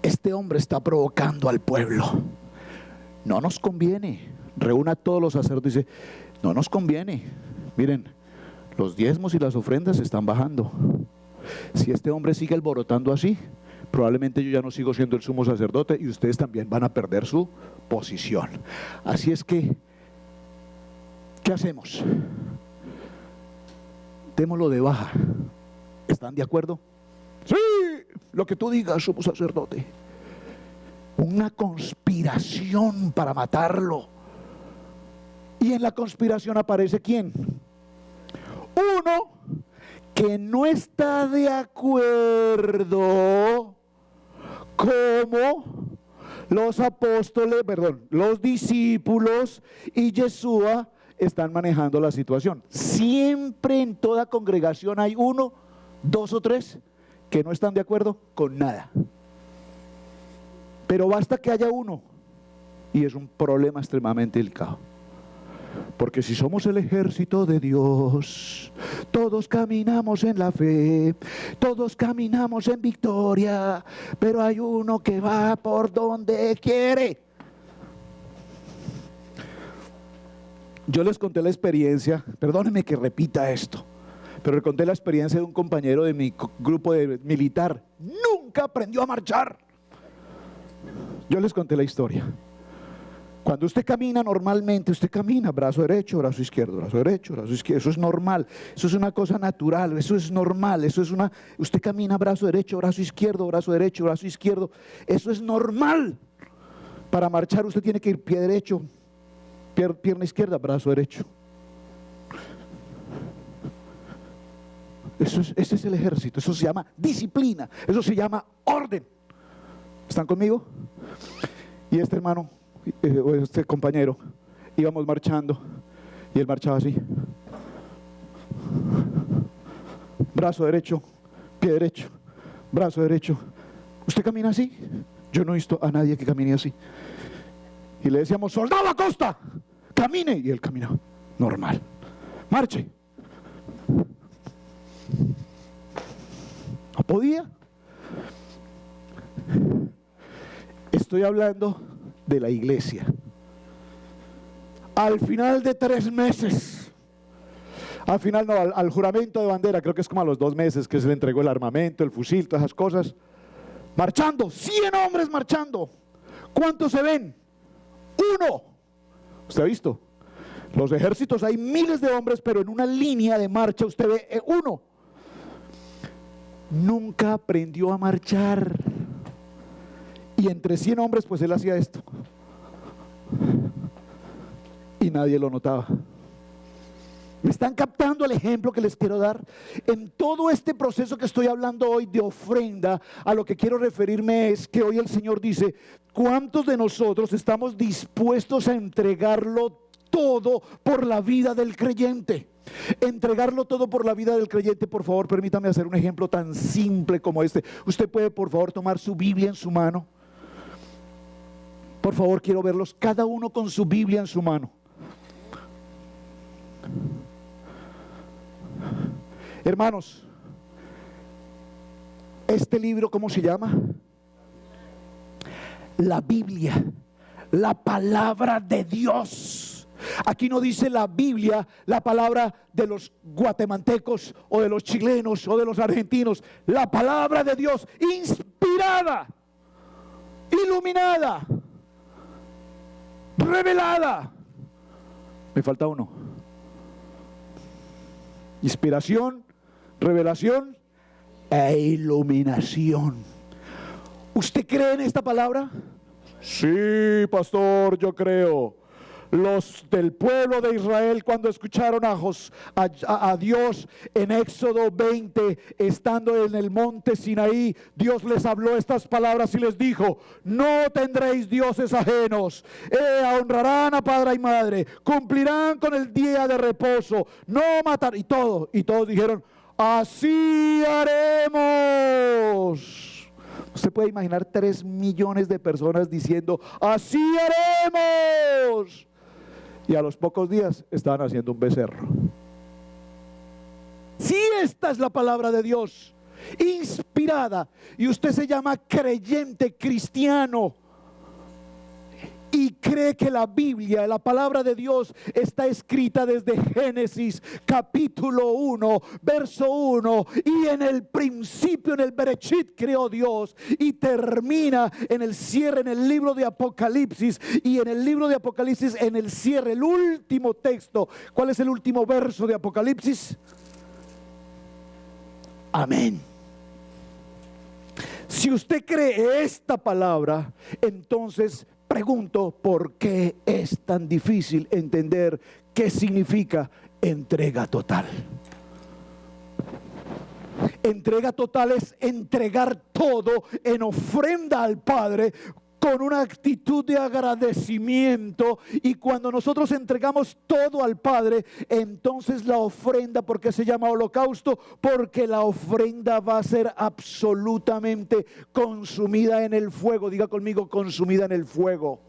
este hombre está provocando al pueblo, no nos conviene. Reúna a todos los sacerdotes y dice, no nos conviene, miren, los diezmos y las ofrendas están bajando. Si este hombre sigue alborotando así, probablemente yo ya no sigo siendo el sumo sacerdote y ustedes también van a perder su posición. Así es que, ¿qué hacemos? Démoslo de baja. ¿Están de acuerdo? Sí, lo que tú digas, sumo sacerdote. Una conspiración para matarlo. Y en la conspiración aparece ¿quién? Uno que no está de acuerdo como los apóstoles, los discípulos y Yeshua están manejando la situación. Siempre en toda congregación hay uno, dos o tres que no están de acuerdo con nada. Pero basta que haya uno y es un problema extremadamente delicado. Porque si somos el ejército de Dios, todos caminamos en la fe, todos caminamos en victoria, pero hay uno que va por donde quiere. Yo les conté la experiencia, perdónenme que repita esto, pero les conté la experiencia de un compañero de mi grupo de militar. Nunca aprendió a marchar. Yo les conté la historia. Cuando usted camina normalmente, usted camina brazo derecho, brazo izquierdo, brazo derecho, brazo izquierdo. Eso es normal, eso es una cosa natural, eso es normal, usted camina brazo derecho, brazo izquierdo, brazo derecho, brazo izquierdo. Eso es normal. Para marchar usted tiene que ir pie derecho, pierna izquierda, brazo derecho. Ese es el ejército, eso se llama disciplina, eso se llama orden. ¿Están conmigo? Y este hermano, este compañero, íbamos marchando y él marchaba así, brazo derecho, pie derecho, brazo derecho. ¿Usted camina así? Yo no he visto a nadie que camine así. Y le decíamos, soldado Acosta, camine, y él caminaba normal. Marche. No podía. estoy hablando de la iglesia. Al final de 3 meses, al final no, al juramento de bandera, creo que es como a los 2 meses que se le entregó el armamento, el fusil, todas esas cosas, marchando, 100 hombres marchando. ¿Cuántos se ven? 1. ¿Usted ha visto? Los ejércitos hay miles de hombres, pero en una línea de marcha usted ve 1. Nunca aprendió a marchar. Y entre 100 hombres, pues él hacía esto. Y nadie lo notaba. ¿Me están captando el ejemplo que les quiero dar? En todo este proceso que estoy hablando hoy de ofrenda, a lo que quiero referirme es que hoy el Señor dice: ¿cuántos de nosotros estamos dispuestos a entregarlo todo por la vida del creyente? Entregarlo todo por la vida del creyente. Por favor, permítame hacer un ejemplo tan simple como este. Usted puede, por favor, tomar su Biblia en su mano. Por favor, quiero verlos cada uno con su Biblia en su mano. Hermanos, este libro, ¿cómo se llama? La Biblia, la palabra de Dios. Aquí no dice la Biblia, la palabra de los guatemaltecos o de los chilenos o de los argentinos. La palabra de Dios, inspirada, iluminada, revelada. Me falta uno. Inspiración, revelación e iluminación. ¿Usted cree en esta palabra? Sí, pastor, yo creo. Los del pueblo de Israel, cuando escucharon a Dios en Éxodo 20, estando en el monte Sinaí, Dios les habló estas palabras y les dijo: no tendréis dioses ajenos, honrarán a padre y madre, cumplirán con el día de reposo, no matar, y todos dijeron: así haremos. Usted puede imaginar 3 millones de personas diciendo: así haremos. Y a los pocos días estaban haciendo un becerro. Si esta es la palabra de Dios, inspirada, y usted se llama creyente cristiano y cree que la Biblia, la palabra de Dios, está escrita desde Génesis capítulo 1, verso 1, y en el principio, en el Bereshit, creó Dios, y termina en el cierre, en el libro de Apocalipsis, y en el libro de Apocalipsis, en el cierre, el último texto. ¿Cuál es el último verso de Apocalipsis? Amén. Si usted cree esta palabra, entonces pregunto: ¿por qué es tan difícil entender qué significa entrega total? Entrega total es entregar todo en ofrenda al Padre con una actitud de agradecimiento. Y cuando nosotros entregamos todo al Padre, entonces la ofrenda, ¿por qué se llama holocausto? Porque la ofrenda va a ser absolutamente consumida en el fuego. Diga conmigo: consumida en el fuego.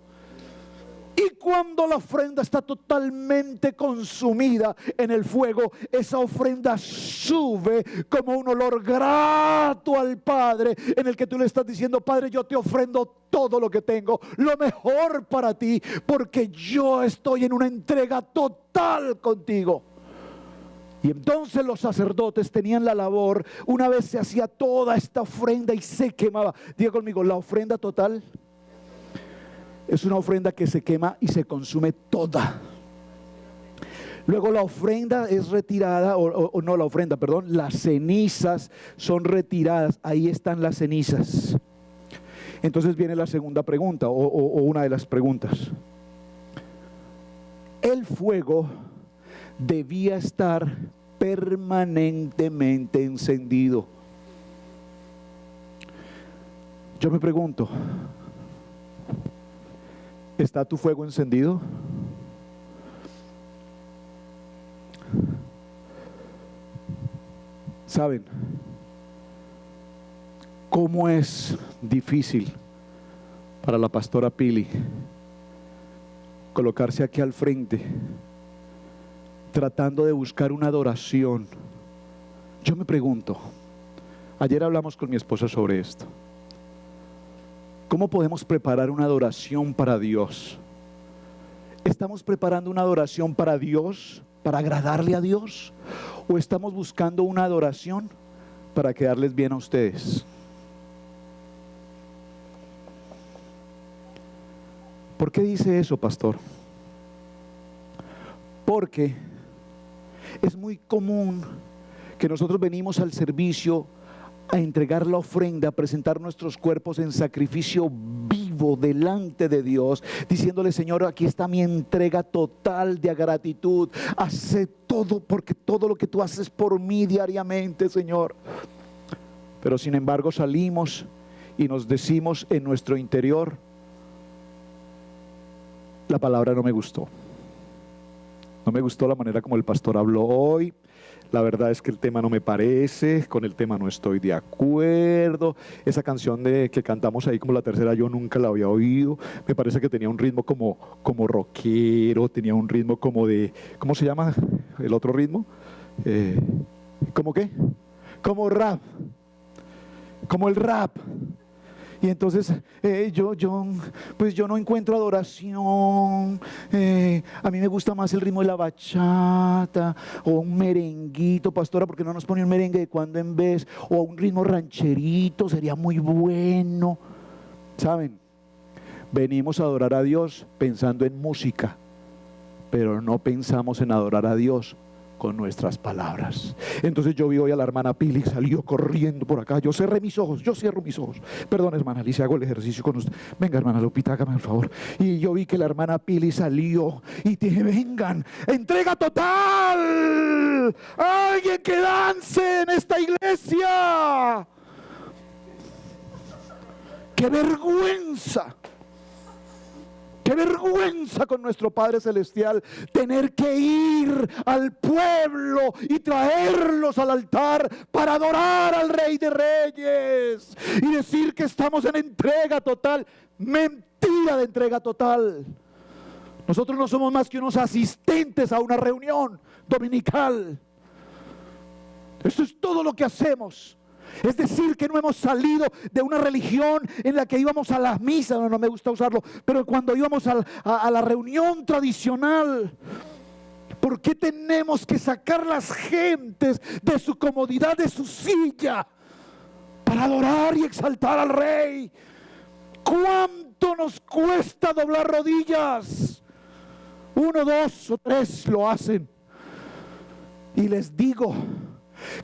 Y cuando la ofrenda está totalmente consumida en el fuego, esa ofrenda sube como un olor grato al Padre, en el que tú le estás diciendo: Padre, yo te ofrendo todo lo que tengo, lo mejor para ti, porque yo estoy en una entrega total contigo. Y entonces los sacerdotes tenían la labor, una vez se hacía toda esta ofrenda y se quemaba. Diga conmigo: la ofrenda total es una ofrenda que se quema y se consume toda. Luego la ofrenda es retirada, las cenizas son retiradas. Ahí están las cenizas. Entonces viene la segunda pregunta, o una de las preguntas. El fuego debía estar permanentemente encendido. Yo me pregunto: ¿está tu fuego encendido? ¿Saben cómo es difícil para la pastora Pili colocarse aquí al frente tratando de buscar una adoración? Yo me pregunto, ayer hablamos con mi esposa sobre esto, ¿Cómo podemos preparar una adoración para Dios? ¿Estamos preparando una adoración para Dios, para agradarle a Dios? ¿O estamos buscando una adoración para quedarles bien a ustedes? ¿Por qué dice eso, pastor? Porque es muy común que nosotros venimos al servicio a entregar la ofrenda, a presentar nuestros cuerpos en sacrificio vivo delante de Dios, diciéndole: Señor, aquí está mi entrega total de gratitud. Hace todo, porque todo lo que tú haces por mí diariamente, Señor. Pero sin embargo salimos y nos decimos en nuestro interior: la palabra no me gustó. No me gustó la manera como el pastor habló hoy. La verdad es que el tema no me parece, con el tema no estoy de acuerdo. Esa canción que cantamos ahí como la tercera, yo nunca la había oído. Me parece que tenía un ritmo como rockero, tenía un ritmo como de, ¿cómo se llama el otro ritmo? ¿Cómo qué? Como rap, como el rap. Y entonces yo no encuentro adoración. A mí me gusta más el ritmo de la bachata o un merenguito, pastora, porque no nos pone un merengue de cuando en vez, o un ritmo rancherito, sería muy bueno. ¿Saben? Venimos a adorar a Dios pensando en música, pero no pensamos en adorar a Dios con nuestras palabras. Entonces yo vi hoy a la hermana Pili, salió corriendo por acá. Yo cerré mis ojos, yo cierro mis ojos. Perdón, hermana Alicia, hago el ejercicio con usted. Venga, hermana Lupita, hágame el favor. Y yo vi que la hermana Pili salió y dije: vengan, entrega total. Alguien que dance en esta iglesia. ¡Qué vergüenza! ¡Qué vergüenza con nuestro Padre Celestial tener que ir al pueblo y traerlos al altar para adorar al Rey de Reyes y decir que estamos en entrega total! Mentira de entrega total. Nosotros no somos más que unos asistentes a una reunión dominical. Eso es todo lo que hacemos. Es decir, que no hemos salido de una religión en la que íbamos a las misas, no me gusta usarlo, pero cuando íbamos a la reunión tradicional. ¿Por qué tenemos que sacar las gentes de su comodidad, de su silla, para adorar y exaltar al Rey? ¿Cuánto nos cuesta doblar rodillas? 1, 2 o 3 lo hacen. Y les digo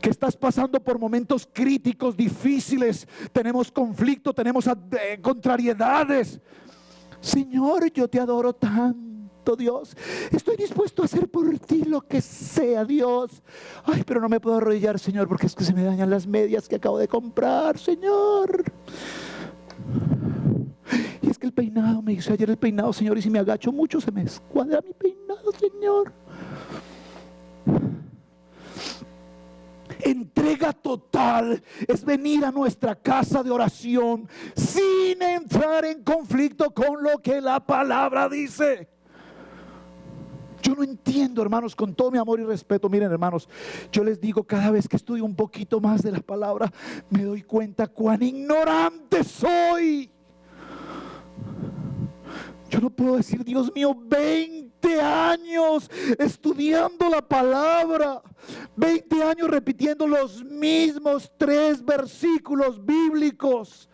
que estás pasando por momentos críticos, difíciles, tenemos conflicto, tenemos contrariedades. Señor, yo te adoro tanto, Dios, estoy dispuesto a hacer por ti lo que sea, Dios. Ay, pero no me puedo arrodillar, Señor, porque es que se me dañan las medias que acabo de comprar, Señor. Y es que el peinado, me hizo ayer el peinado, Señor, y si me agacho mucho se me escuadra mi peinado, Señor. Entrega total es venir a nuestra casa de oración sin entrar en conflicto con lo que la palabra dice. Yo no entiendo, hermanos, con todo mi amor y respeto. Miren, hermanos, yo les digo, cada vez que estudio un poquito más de la palabra, me doy cuenta cuán ignorante soy. Yo no puedo decir: Dios mío, 20 años estudiando la palabra, 20 años repitiendo los mismos 3 versículos bíblicos,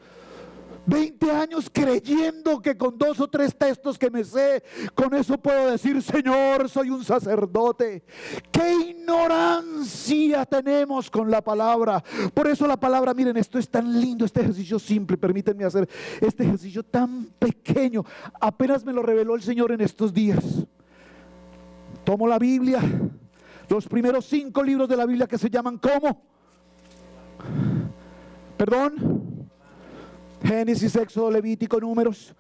20 años creyendo que con 2 o 3 textos que me sé, con eso puedo decir: Señor, soy un sacerdote. ¡Qué ignorancia tenemos con la palabra! Por eso la palabra, miren, esto es tan lindo, este ejercicio simple. Permítanme hacer este ejercicio tan pequeño. Apenas me lo reveló el Señor en estos días. Tomo la Biblia, los primeros 5 libros de la Biblia, que se llaman ¿cómo? ¿Perdón? Génesis, Éxodo, Levítico, Números.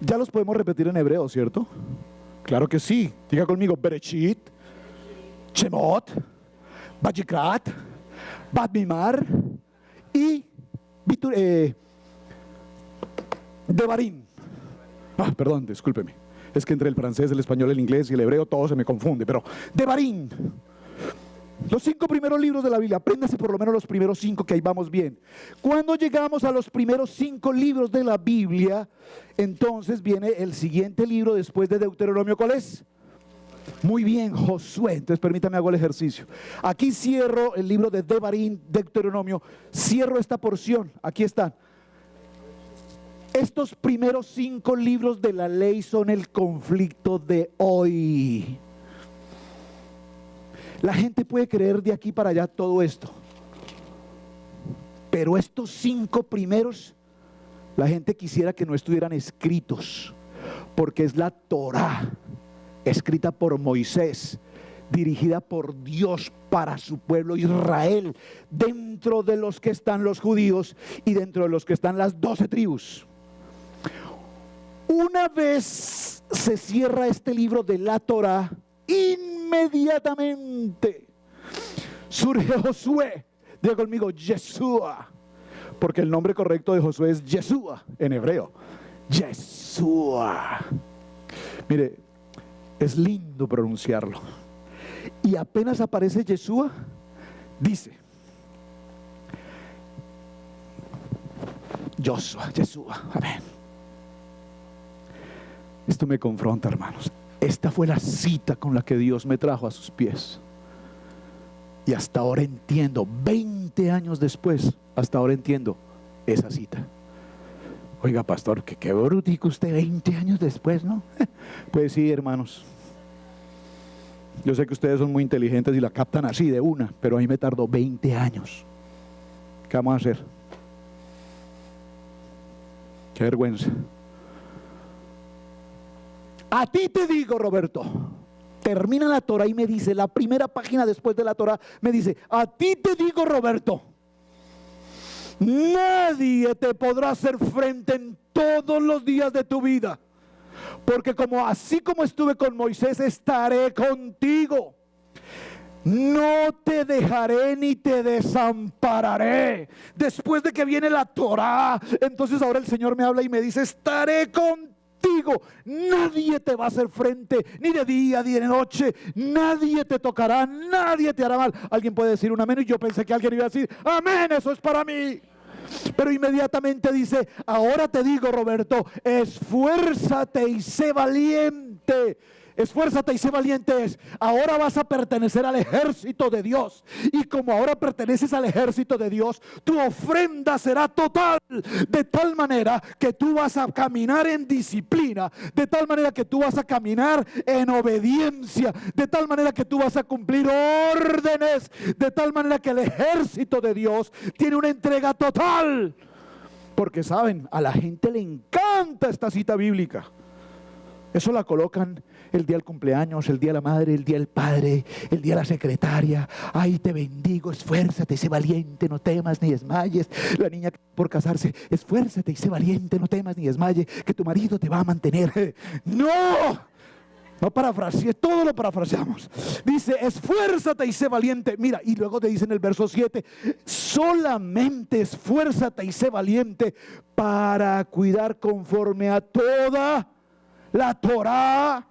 Ya los podemos repetir en hebreo, ¿cierto? Claro que sí. Diga conmigo: Bereshit, Shemot, Vayikrat, Bat-Mimar y Devarim. Perdón, discúlpeme. Es que entre el francés, el español, el inglés y el hebreo todo se me confunde. Pero Devarim. Los 5 primeros libros de la Biblia, apréndase por lo menos los primeros 5, que ahí vamos bien. Cuando llegamos a los primeros 5 libros de la Biblia, entonces viene el siguiente libro después de Deuteronomio. ¿Cuál es? Muy bien, Josué. Entonces permítame, hago el ejercicio. Aquí cierro el libro de Devarim, Deuteronomio. Cierro esta porción. Aquí están. Estos primeros 5 libros de la ley son el conflicto de hoy. La gente puede creer de aquí para allá todo esto, pero estos 5 primeros, la gente quisiera que no estuvieran escritos, porque es la Torá, escrita por Moisés, dirigida por Dios para su pueblo Israel, dentro de los que están los judíos y dentro de los que están las 12 tribus. Una vez se cierra este libro de la Torá, inmediatamente surge Josué. Diga conmigo, Yeshua, porque el nombre correcto de Josué es Yeshua en hebreo. Yeshua. Mire, es lindo pronunciarlo. Y apenas aparece Yeshua, dice Joshua, Yeshua, amén. Esto me confronta, hermanos. Esta fue la cita con la que Dios me trajo a sus pies. Y hasta ahora entiendo, 20 años después, hasta ahora entiendo esa cita. Oiga, pastor, que qué brutico usted 20 años después, ¿no? Pues sí, hermanos. Yo sé que ustedes son muy inteligentes y la captan así de una, pero a mí me tardó 20 años. ¿Qué vamos a hacer? Qué vergüenza. A ti te digo, Roberto, termina la Torá y me dice, la primera página después de la Torá, me dice, a ti te digo, Roberto, nadie te podrá hacer frente en todos los días de tu vida, porque así como estuve con Moisés, estaré contigo. No te dejaré ni te desampararé. Después de que viene la Torá, entonces ahora el Señor me habla y me dice, estaré contigo. Nadie te va a hacer frente, ni de día ni de noche. Nadie te tocará, nadie te hará mal. Alguien puede decir un amén, y yo pensé que alguien iba a decir amén, eso es para mí. Pero inmediatamente dice, ahora te digo, Roberto, esfuérzate y sé valiente. Esfuérzate y sé valiente. Ahora vas a pertenecer al ejército de Dios. Y como ahora perteneces al ejército de Dios, tu ofrenda será total. De tal manera que tú vas a caminar en disciplina. De tal manera que tú vas a caminar en obediencia. De tal manera que tú vas a cumplir órdenes. De tal manera que el ejército de Dios tiene una entrega total. Porque saben, a la gente le encanta esta cita bíblica. Eso la colocan el día del cumpleaños, el día de la madre, el día del padre, el día de la secretaria. Ay, te bendigo, esfuérzate, sé valiente, no temas ni desmayes. La niña por casarse, esfuérzate y sé valiente, no temas ni desmayes, que tu marido te va a mantener. No parafrasees, todo lo parafraseamos. Dice, esfuérzate y sé valiente. Mira, y luego te dice en el verso 7, solamente esfuérzate y sé valiente para cuidar conforme a toda la Torá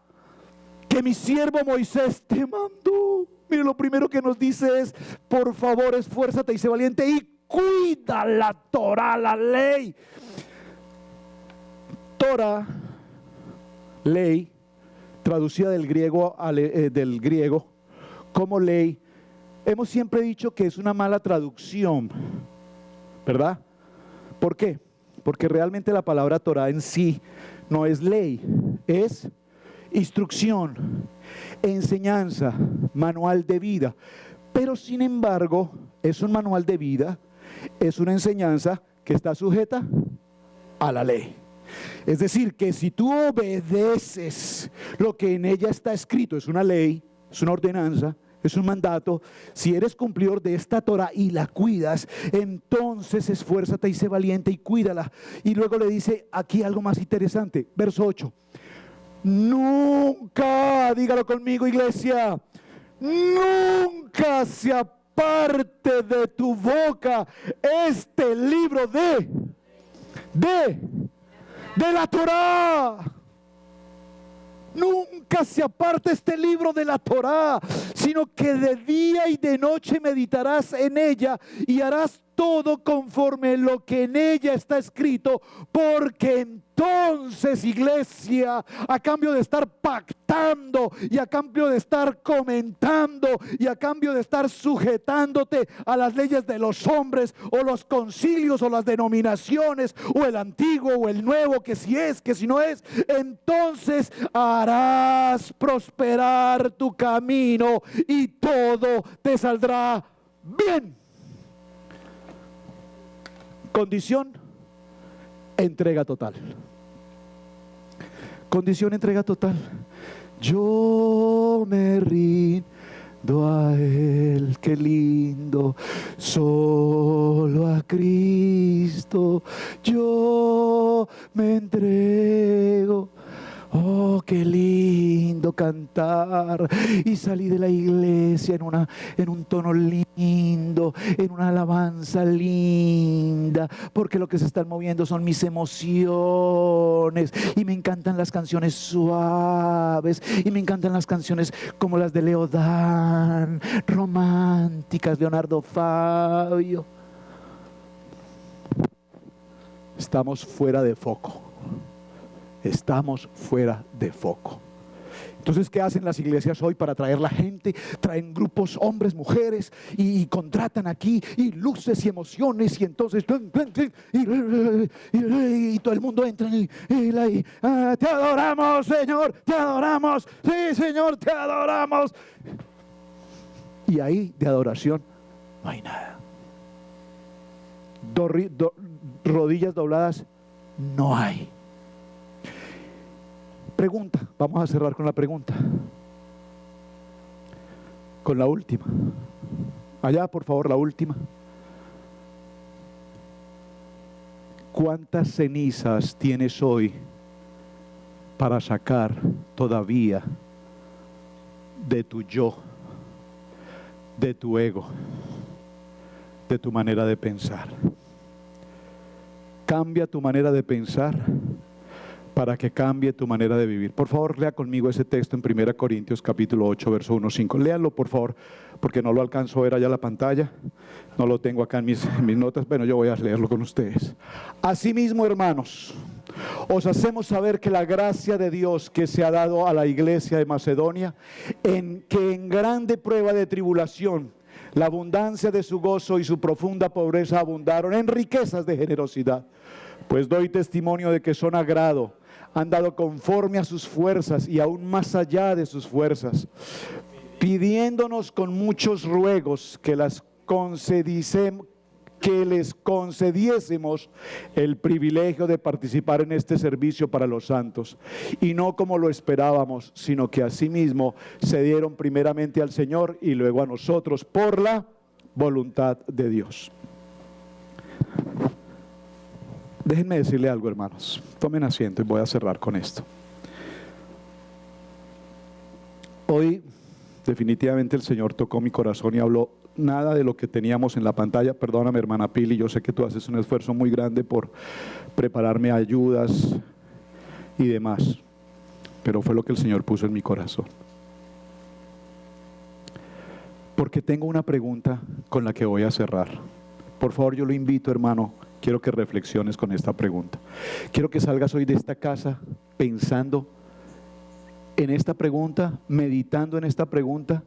que mi siervo Moisés te mandó. Mire, lo primero que nos dice es, por favor, esfuérzate y sé valiente y cuida la Torá, la ley. Torá, ley, traducida del griego como ley. Hemos siempre dicho que es una mala traducción, ¿verdad? ¿Por qué? Porque realmente la palabra Torá en sí no es ley, es instrucción, enseñanza, manual de vida. Pero sin embargo, es un manual de vida, es una enseñanza que está sujeta a la ley. Es decir, que si tú obedeces lo que en ella está escrito, es una ley, es una ordenanza, es un mandato. Si eres cumplidor de esta Torá y la cuidas, entonces esfuérzate y sé valiente y cuídala. Y luego le dice aquí algo más interesante, verso 8. Nunca, dígalo conmigo, iglesia, nunca se aparte de tu boca este libro de la Torá. Nunca se aparte este libro de la Torá, sino que de día y de noche meditarás en ella y harás todo conforme lo que en ella está escrito, porque entonces, iglesia, a cambio de estar pactando y a cambio de estar comentando y a cambio de estar sujetándote a las leyes de los hombres o los concilios o las denominaciones o el antiguo o el nuevo, que si es, que si no es, entonces harás prosperar tu camino y todo te saldrá bien. Condición, entrega total. Condición, entrega total. Yo me rindo a Él, qué lindo, solo a Cristo yo me entrego. Oh, qué lindo cantar y salí de la iglesia en un tono lindo, en una alabanza linda, porque lo que se están moviendo son mis emociones y me encantan las canciones suaves y me encantan las canciones como las de Leodán, románticas, Leonardo Fabio. Estamos fuera de foco. Estamos fuera de foco. Entonces, ¿qué hacen las iglesias hoy para atraer la gente? Traen grupos, hombres, mujeres, y contratan aquí, y luces y emociones, y entonces y todo el mundo entra y te adoramos, Señor, te adoramos, sí, Señor, te adoramos. Y ahí de adoración no hay nada. Rodillas dobladas no hay. Pregunta, vamos a cerrar con la pregunta, con la última. Allá, por favor, la última. ¿Cuántas cenizas tienes hoy para sacar todavía de tu yo, de tu ego, de tu manera de pensar? Cambia tu manera de pensar para que cambie tu manera de vivir. Por favor, lea conmigo ese texto en 1 Corintios capítulo 8, verso 1-5. Léanlo, por favor, porque no lo alcanzo a ver allá en la pantalla. No lo tengo acá en mis notas. Bueno, yo voy a leerlo con ustedes. Asimismo, hermanos, os hacemos saber que la gracia de Dios que se ha dado a la iglesia de Macedonia, que en grande prueba de tribulación, la abundancia de su gozo y su profunda pobreza abundaron en riquezas de generosidad. Pues doy testimonio de que son agrado, han dado conforme a sus fuerzas y aún más allá de sus fuerzas, pidiéndonos con muchos ruegos que les concediésemos el privilegio de participar en este servicio para los santos, y no como lo esperábamos, sino que asimismo se dieron primeramente al Señor y luego a nosotros por la voluntad de Dios. Déjenme decirle algo, hermanos. Tomen asiento y voy a cerrar con esto. Hoy definitivamente el Señor tocó mi corazón y habló nada de lo que teníamos en la pantalla. Perdóname, hermana Pili, yo sé que tú haces un esfuerzo muy grande por prepararme ayudas y demás, pero fue lo que el Señor puso en mi corazón. Porque tengo una pregunta con la que voy a cerrar. Por favor, yo lo invito, hermano. Quiero que reflexiones con esta pregunta. Quiero que salgas hoy de esta casa pensando en esta pregunta, meditando en esta pregunta,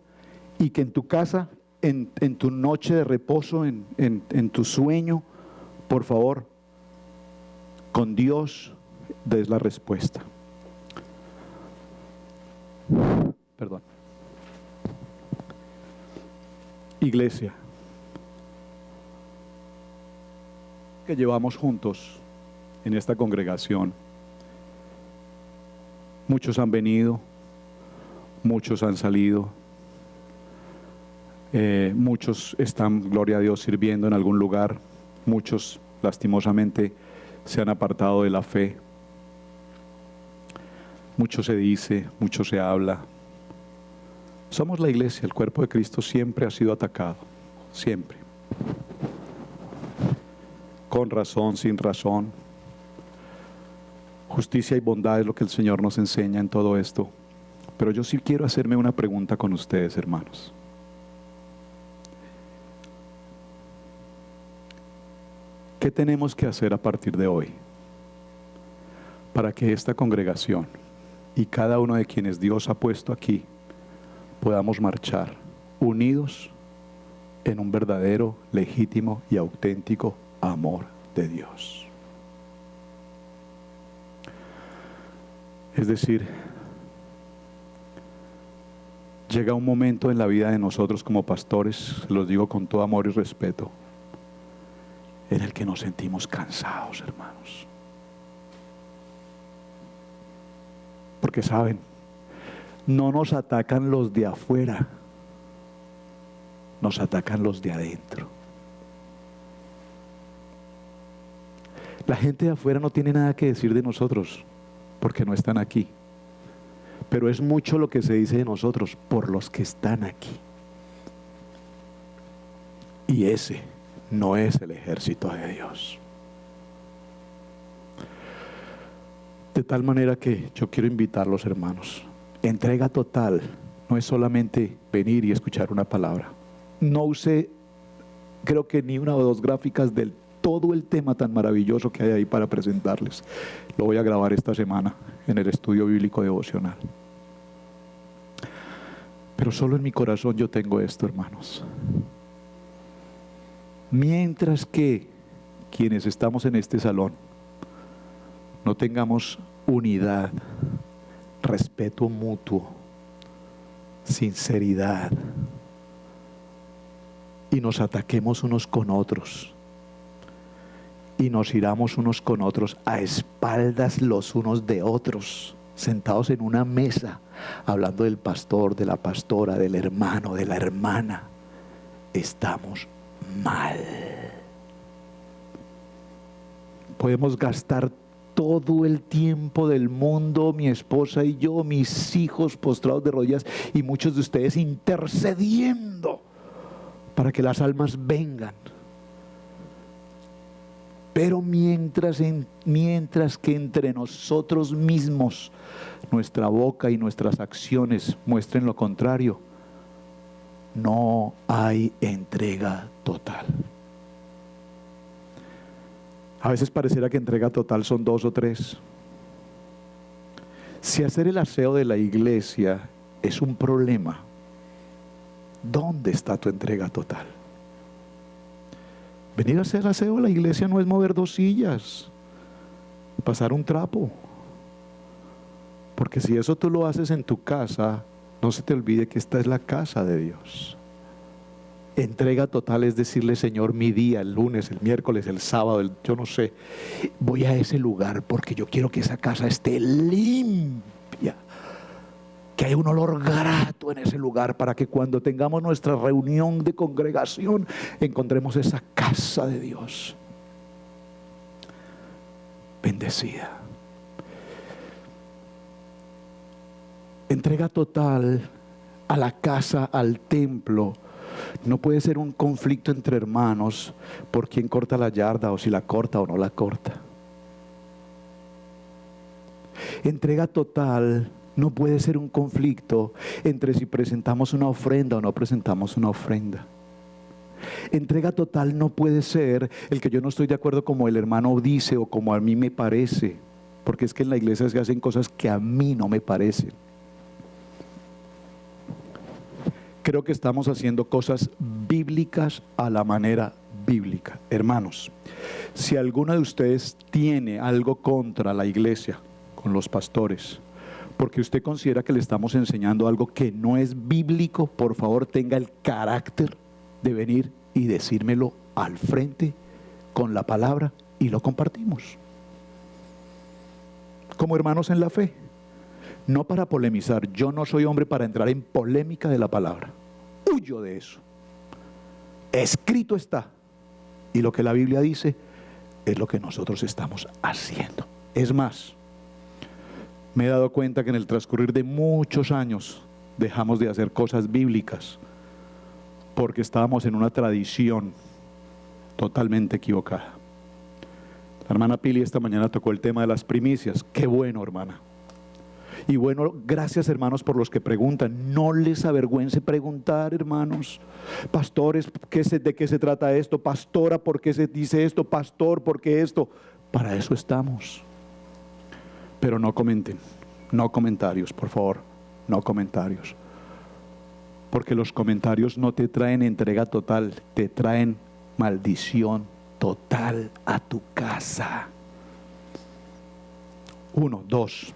y que en tu casa, en tu noche de reposo, en tu sueño, por favor, con Dios des la respuesta. Perdón. Iglesia, que llevamos juntos en esta congregación, muchos han venido, muchos han salido, muchos están, gloria a Dios, sirviendo en algún lugar, muchos lastimosamente se han apartado de la fe, mucho se dice, mucho se habla. Somos la iglesia, el cuerpo de Cristo siempre ha sido atacado, siempre. Con razón, sin razón. Justicia y bondad es lo que el Señor nos enseña en todo esto. Pero yo sí quiero hacerme una pregunta con ustedes, hermanos. ¿Qué tenemos que hacer a partir de hoy para que esta congregación y cada uno de quienes Dios ha puesto aquí podamos marchar unidos en un verdadero, legítimo y auténtico amor de Dios? Es decir, llega un momento en la vida de nosotros como pastores, los digo con todo amor y respeto, en el que nos sentimos cansados, hermanos. Porque saben, no nos atacan los de afuera, nos atacan los de adentro. La gente de afuera no tiene nada que decir de nosotros, porque no están aquí. Pero es mucho lo que se dice de nosotros por los que están aquí. Y ese no es el ejército de Dios. De tal manera que yo quiero invitarlos, hermanos. Entrega total no es solamente venir y escuchar una palabra. No usé, creo que ni una o dos gráficas del todo el tema tan maravilloso que hay ahí para presentarles. Lo voy a grabar esta semana en el estudio bíblico devocional. Pero solo en mi corazón yo tengo esto, hermanos. Mientras que quienes estamos en este salón no tengamos unidad, respeto mutuo, sinceridad, y nos ataquemos unos con otros, y nos iramos unos con otros a espaldas los unos de otros, sentados en una mesa, hablando del pastor, de la pastora, del hermano, de la hermana, estamos mal. Podemos gastar todo el tiempo del mundo, mi esposa y yo, mis hijos postrados de rodillas y muchos de ustedes intercediendo para que las almas vengan. Pero mientras que entre nosotros mismos nuestra boca y nuestras acciones muestren lo contrario, no hay entrega total. A veces pareciera que entrega total son 2 o 3. Si hacer el aseo de la iglesia es un problema, ¿dónde está tu entrega total? Venir a hacer aseo a la iglesia no es mover 2 sillas, pasar un trapo. Porque si eso tú lo haces en tu casa, no se te olvide que esta es la casa de Dios. Entrega total es decirle: Señor, mi día, el lunes, el miércoles, el sábado, yo no sé, voy a ese lugar porque yo quiero que esa casa esté limpia, que haya un olor grato en ese lugar, para que cuando tengamos nuestra reunión de congregación encontremos esa casa de Dios bendecida. Entrega total a la casa, al templo. No puede ser un conflicto entre hermanos por quién corta la yarda, o si la corta o no la corta. Entrega total no puede ser un conflicto entre si presentamos una ofrenda o no presentamos una ofrenda. Entrega total no puede ser el que yo no estoy de acuerdo como el hermano dice o como a mí me parece, porque es que en la iglesia se hacen cosas que a mí no me parecen. Creo que estamos haciendo cosas bíblicas a la manera bíblica. Hermanos, si alguno de ustedes tiene algo contra la iglesia, con los pastores, porque usted considera que le estamos enseñando algo que no es bíblico, por favor tenga el carácter de venir y decírmelo al frente con la palabra y lo compartimos. Como hermanos en la fe. No para polemizar, yo no soy hombre para entrar en polémica de la palabra. Huyo de eso. Escrito está. Y lo que la Biblia dice es lo que nosotros estamos haciendo. Es más, me he dado cuenta que en el transcurrir de muchos años dejamos de hacer cosas bíblicas porque estábamos en una tradición totalmente equivocada. La hermana Pili esta mañana tocó el tema de las primicias. Qué bueno, hermana. Y bueno, gracias hermanos por los que preguntan. No les avergüence preguntar, hermanos. Pastores, ¿de qué se trata esto? Pastora, ¿por qué se dice esto? Pastor, ¿por qué esto? Para eso estamos. Pero no comenten, no comentarios, por favor, no comentarios. Porque los comentarios no te traen entrega total, te traen maldición total a tu casa. 1, 2.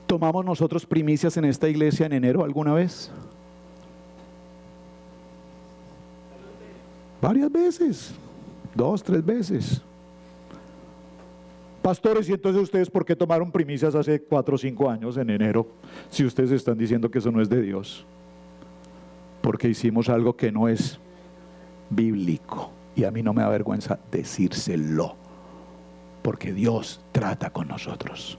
¿Tomamos nosotros primicias en esta iglesia en enero alguna vez? Varias veces, 2, 3 veces. Pastores, y entonces ustedes, ¿por qué tomaron primicias hace 4 o 5 años en enero? Si ustedes están diciendo que eso no es de Dios. Porque hicimos algo que no es bíblico. Y a mí no me da vergüenza decírselo. Porque Dios trata con nosotros.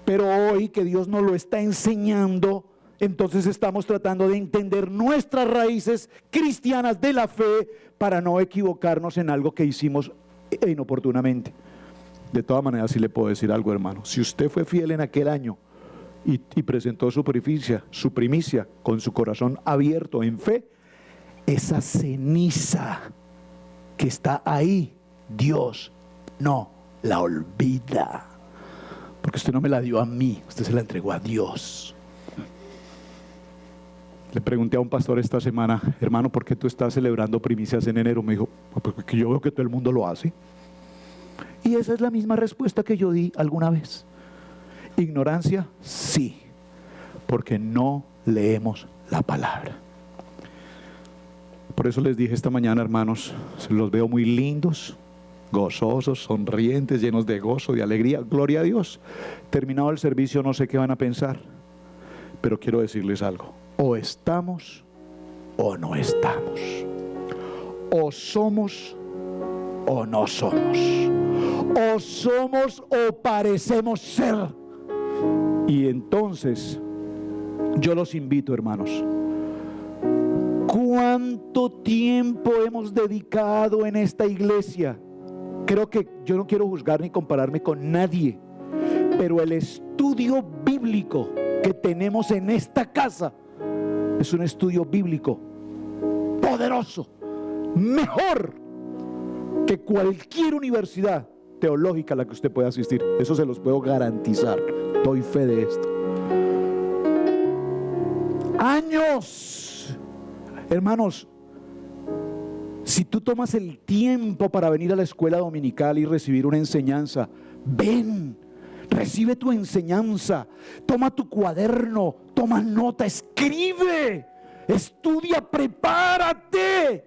Pero hoy que Dios nos lo está enseñando, entonces estamos tratando de entender nuestras raíces cristianas de la fe para no equivocarnos en algo que hicimos inoportunamente. De todas maneras, sí le puedo decir algo, hermano. Si usted fue fiel en aquel año y presentó su primicia con su corazón abierto en fe, esa ceniza que está ahí, Dios no la olvida. Porque usted no me la dio a mí, usted se la entregó a Dios. Le pregunté a un pastor esta semana: hermano, ¿por qué tú estás celebrando primicias en enero? Me dijo: porque yo veo que todo el mundo lo hace. Y esa es la misma respuesta que yo di alguna vez. Ignorancia, sí, porque no leemos la palabra. Por eso les dije esta mañana, hermanos, los veo muy lindos, gozosos, sonrientes, llenos de gozo, de alegría. Gloria a Dios. Terminado el servicio, no sé qué van a pensar, pero quiero decirles algo: o estamos o no estamos, o somos o no somos, o somos o parecemos ser. Y entonces yo los invito, hermanos, ¿cuánto tiempo hemos dedicado en esta iglesia? Creo que yo no quiero juzgar ni compararme con nadie, pero el estudio bíblico que tenemos en esta casa es un estudio bíblico poderoso, mejor que cualquier universidad teológica a la que usted pueda asistir. Eso se los puedo garantizar. Doy fe de esto. Años. Hermanos, si tú tomas el tiempo para venir a la escuela dominical y recibir una enseñanza, ven, recibe tu enseñanza, toma tu cuaderno, toma nota, escribe, estudia, prepárate.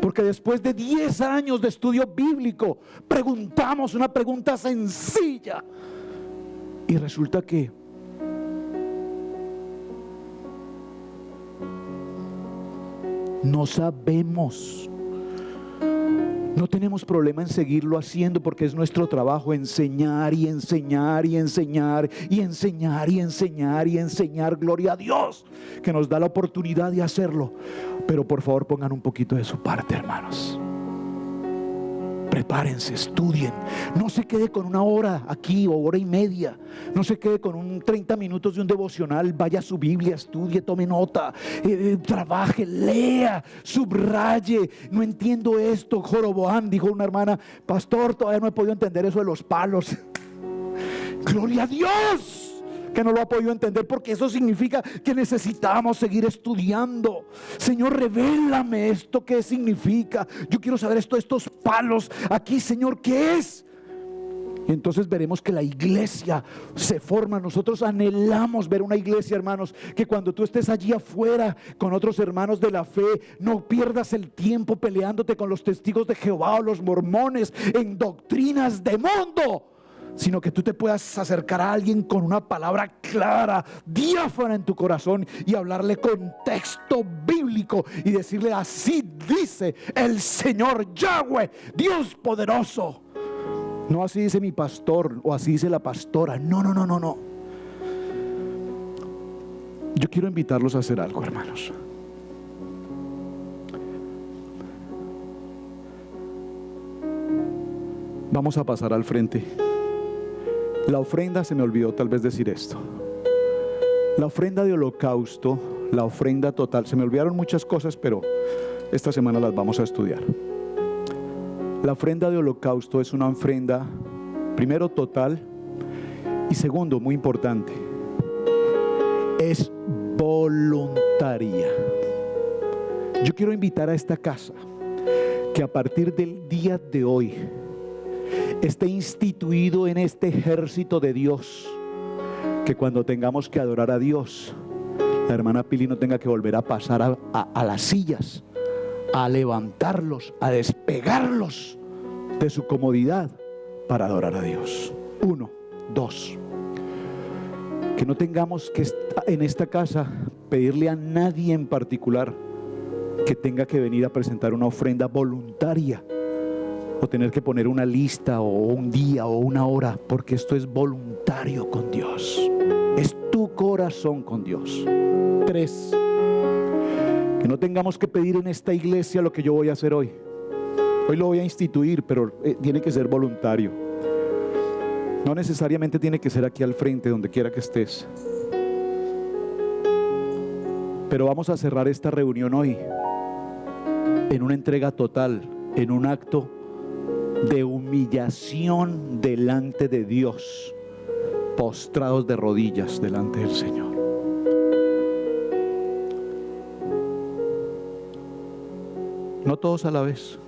Porque después de 10 años de estudio bíblico, preguntamos una pregunta sencilla y resulta que no sabemos. No tenemos problema en seguirlo haciendo porque es nuestro trabajo enseñar y enseñar y enseñar y enseñar y enseñar y enseñar. Gloria a Dios que nos da la oportunidad de hacerlo. Pero por favor pongan un poquito de su parte, hermanos. Prepárense, estudien. No se quede con 1 hora aquí o 1 hora y media. No se quede con 30 minutos de un devocional. Vaya a su Biblia, estudie, tome nota, trabaje, lea, subraye. No entiendo esto. Joroboam, dijo una hermana: pastor, todavía no he podido entender eso de los palos. Gloria a Dios que no lo ha podido entender, porque eso significa que necesitamos seguir estudiando. Señor, revélame esto, ¿qué significa? Yo quiero saber esto, estos palos aquí, Señor, ¿qué es? Y entonces veremos que la iglesia se forma. Nosotros anhelamos ver una iglesia, hermanos, que cuando tú estés allí afuera con otros hermanos de la fe, no pierdas el tiempo peleándote con los testigos de Jehová o los mormones en doctrinas de mundo, sino que tú te puedas acercar a alguien con una palabra clara, diáfana en tu corazón, y hablarle con texto bíblico y decirle: así dice el Señor Yahweh, Dios poderoso. No así dice mi pastor o así dice la pastora. No. Yo quiero invitarlos a hacer algo, hermanos. Vamos a pasar al frente. La ofrenda, se me olvidó tal vez decir esto. La ofrenda de holocausto, la ofrenda total, se me olvidaron muchas cosas, pero esta semana las vamos a estudiar. La ofrenda de holocausto es una ofrenda, primero, total, y segundo, muy importante, es voluntaria. Yo quiero invitar a esta casa que a partir del día de hoy esté instituido en este ejército de Dios, que cuando tengamos que adorar a Dios, la hermana Pili no tenga que volver a pasar a las sillas, a levantarlos, a despegarlos de su comodidad para adorar a Dios. 1, 2, que no tengamos que en esta casa pedirle a nadie en particular que tenga que venir a presentar una ofrenda voluntaria, o tener que poner una lista o un día o una hora, porque esto es voluntario con Dios, es tu corazón con Dios. 3, que no tengamos que pedir en esta iglesia lo que yo voy a hacer hoy. Hoy lo voy a instituir, pero tiene que ser voluntario. No necesariamente tiene que ser aquí al frente, donde quiera que estés. Pero vamos a cerrar esta reunión hoy en una entrega total, en un acto de humillación delante de Dios, postrados de rodillas delante del Señor. No todos a la vez.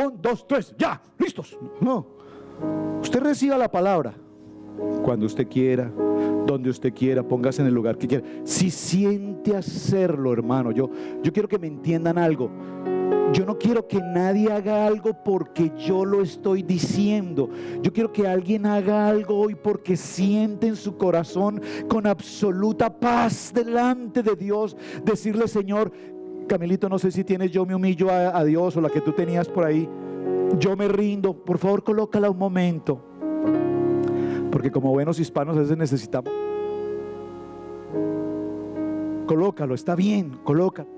1, 2, 3, ya, listos. No, usted reciba la palabra cuando usted quiera, donde usted quiera, póngase en el lugar que quiera. Si siente hacerlo, hermano, yo quiero que me entiendan algo. Yo no quiero que nadie haga algo porque yo lo estoy diciendo. Yo quiero que alguien haga algo hoy porque siente en su corazón con absoluta paz delante de Dios, decirle: Señor, Camilito, no sé si tienes "yo me humillo a Dios" o la que tú tenías por ahí, "yo me rindo", por favor colócala un momento, porque como buenos hispanos a veces necesitamos. Colócalo, está bien, colócalo.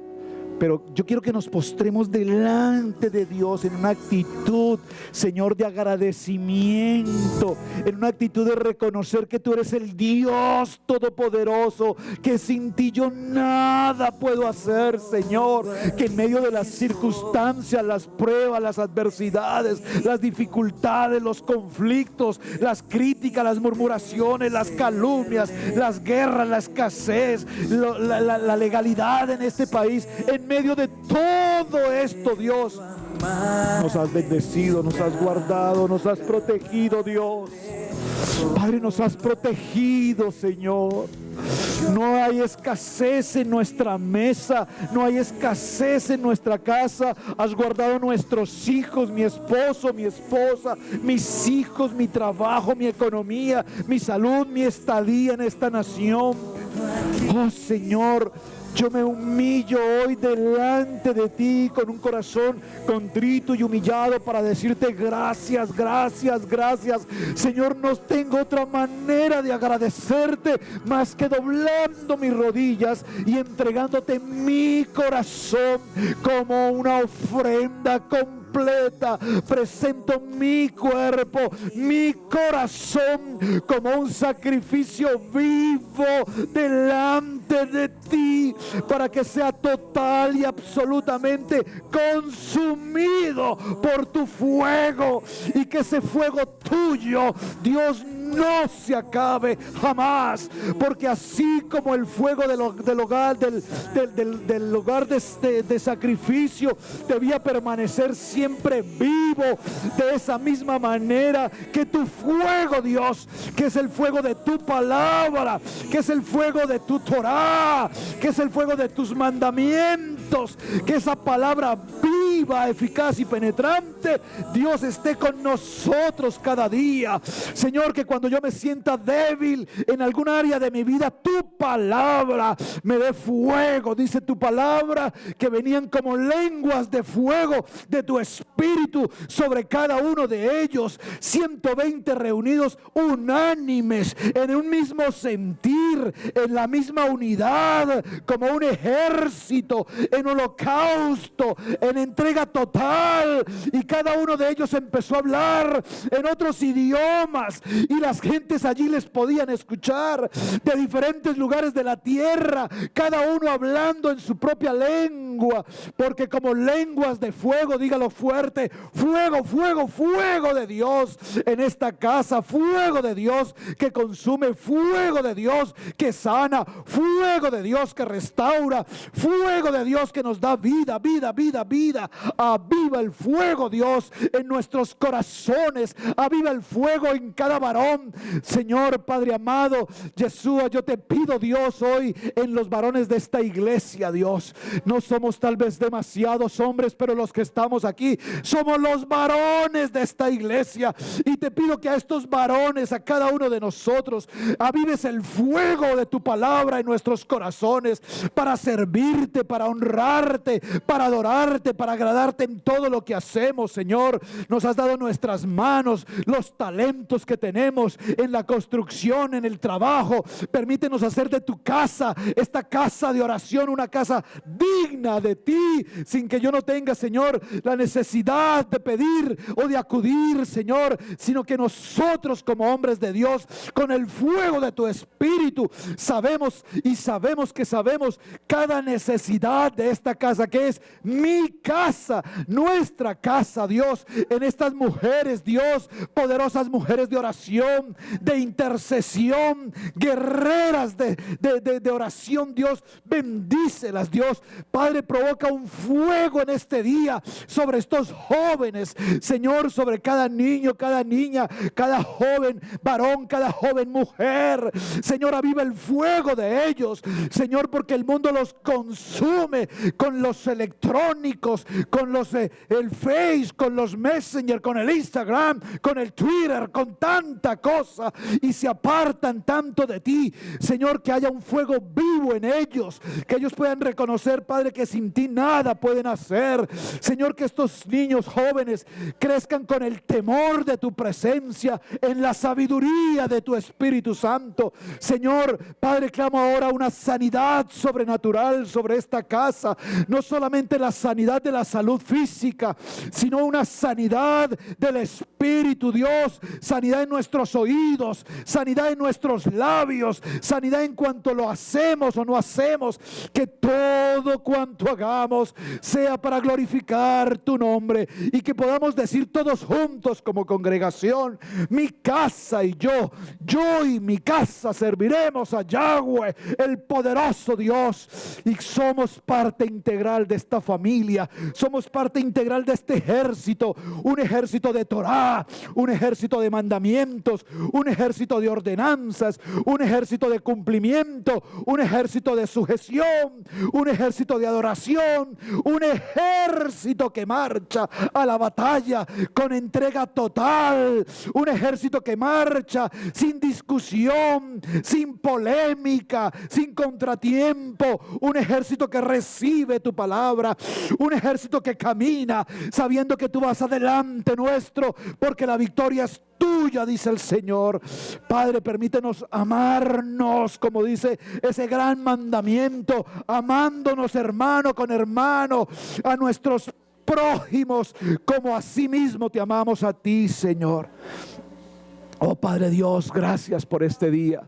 Pero yo quiero que nos postremos delante de Dios en una actitud, Señor, de agradecimiento, en una actitud de reconocer que tú eres el Dios todopoderoso, que sin ti yo nada puedo hacer, Señor, que en medio de las circunstancias, las pruebas, las adversidades, las dificultades, los conflictos, las críticas, las murmuraciones, las calumnias, las guerras, la escasez, la legalidad en este país, en medio de todo esto, Dios, nos has bendecido, nos has guardado, nos has protegido, Dios. Padre, nos has protegido, Señor. No hay escasez en nuestra mesa, no hay escasez en nuestra casa. Has guardado nuestros hijos, mi esposo, mi esposa, mis hijos, mi trabajo, mi economía, mi salud, mi estadía en esta nación. Oh, Señor, yo me humillo hoy delante de ti con un corazón contrito y humillado para decirte gracias, gracias, gracias. Señor, no tengo otra manera de agradecerte más que doblando mis rodillas y entregándote mi corazón como una ofrenda completa. Presento mi cuerpo, mi corazón como un sacrificio vivo delante de ti, para que sea total y absolutamente consumido por tu fuego, y que ese fuego tuyo, Dios, no se acabe jamás, porque así como el fuego del hogar de sacrificio debía permanecer siempre vivo, de esa misma manera que tu fuego, Dios, que es el fuego de tu palabra, que es el fuego de tu Torah, que es el fuego de tus mandamientos, que esa palabra viva, eficaz y penetrante, Dios, esté con nosotros cada día. Señor, que cuando yo me sienta débil en algún área de mi vida, tu palabra me dé fuego. Dice tu palabra que venían como lenguas de fuego de tu espíritu sobre cada uno de ellos. 120 reunidos unánimes en un mismo sentir, en la misma unidad, como un ejército, en holocausto, en entrega entrega total, y cada uno de ellos empezó a hablar en otros idiomas, y las gentes allí les podían escuchar de diferentes lugares de la tierra, cada uno hablando en su propia lengua, porque como lenguas de fuego, dígalo fuerte, fuego, fuego, fuego de Dios en esta casa, fuego de Dios que consume, fuego de Dios que sana, fuego de Dios que restaura, fuego de Dios que nos da vida, vida, vida, vida. Aviva el fuego, Dios, en nuestros corazones, aviva el fuego en cada varón. Señor Padre amado, Yeshua, yo te pido, Dios, hoy en los varones de esta iglesia, Dios, no somos tal vez demasiados hombres, pero los que estamos aquí somos los varones de esta iglesia, y te pido que a estos varones, a cada uno de nosotros, avives el fuego de tu palabra en nuestros corazones, para servirte, para honrarte, para adorarte, para agradarte en todo lo que hacemos. Señor, nos has dado nuestras manos, los talentos que tenemos en la construcción, en el trabajo. Permítenos hacer de tu casa, esta casa de oración, una casa digna de ti, sin que yo no tenga, Señor, la necesidad de pedir o de acudir, Señor, sino que nosotros como hombres de Dios, con el fuego de tu Espíritu, sabemos cada necesidad de esta casa, que es mi casa, nuestra casa, Dios, en estas mujeres, Dios, poderosas mujeres de oración, de intercesión, guerreras de oración, Dios, bendícelas, Dios. Padre, provoca un fuego en este día sobre estos jóvenes, Señor, sobre cada niño, cada niña, cada joven varón, cada joven mujer. Señor, aviva el fuego de ellos, Señor, porque el mundo los consume con los electrónicos, con los el Face, con los Messenger, con el Instagram, con el Twitter, con tanta cosa, y se apartan tanto de ti. Señor, que haya un fuego vivo en ellos, que ellos puedan reconocer, Padre, que sin ti nada pueden hacer. Señor, que estos niños jóvenes crezcan con el temor de tu presencia, en la sabiduría de tu Espíritu Santo. Señor, Padre, clamo ahora una sanidad sobrenatural sobre esta casa, no solamente la sanidad de la salud física, sino una sanidad del Espíritu, Dios, sanidad en nuestros oídos, sanidad en nuestros labios, sanidad en cuanto lo hacemos o no hacemos, que todo cuanto hagamos sea para glorificar tu nombre, y que podamos decir todos juntos como congregación: mi casa y yo y mi casa serviremos a Yahweh, el poderoso Dios. Y somos parte integral de esta familia, somos parte integral de este ejército, un ejército de Torah, un ejército de mandamientos, un ejército de ordenanzas, un ejército de cumplimiento, un ejército de sujeción, un ejército de adoración, un ejército que marcha a la batalla con entrega total, un ejército que marcha sin discusión, sin polémica, sin contratiempo, un ejército que recibe tu palabra, un ejército que camina sabiendo que tú vas adelante nuestro, porque la victoria es tuya, dice el Señor. Padre, permítenos amarnos, como dice ese gran mandamiento, amándonos hermano con hermano, a nuestros prójimos como a sí mismo te amamos a ti, Señor. Oh Padre Dios, gracias por este día.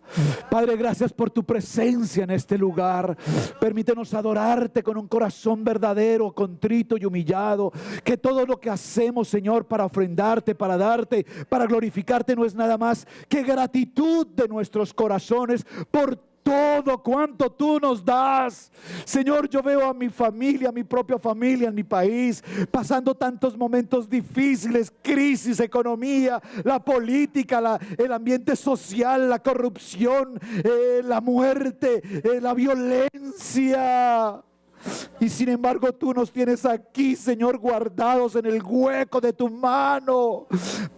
Padre, gracias por tu presencia en este lugar. Permítenos adorarte con un corazón verdadero, contrito y humillado. Que todo lo que hacemos, Señor, para ofrendarte, para darte, para glorificarte, no es nada más que gratitud de nuestros corazones por todo cuanto tú nos das. Señor, yo veo a mi familia, a mi propia familia en mi país, pasando tantos momentos difíciles, crisis, economía, la política, el ambiente social, la corrupción, la muerte, la violencia. Y sin embargo tú nos tienes aquí, Señor, guardados en el hueco de tu mano.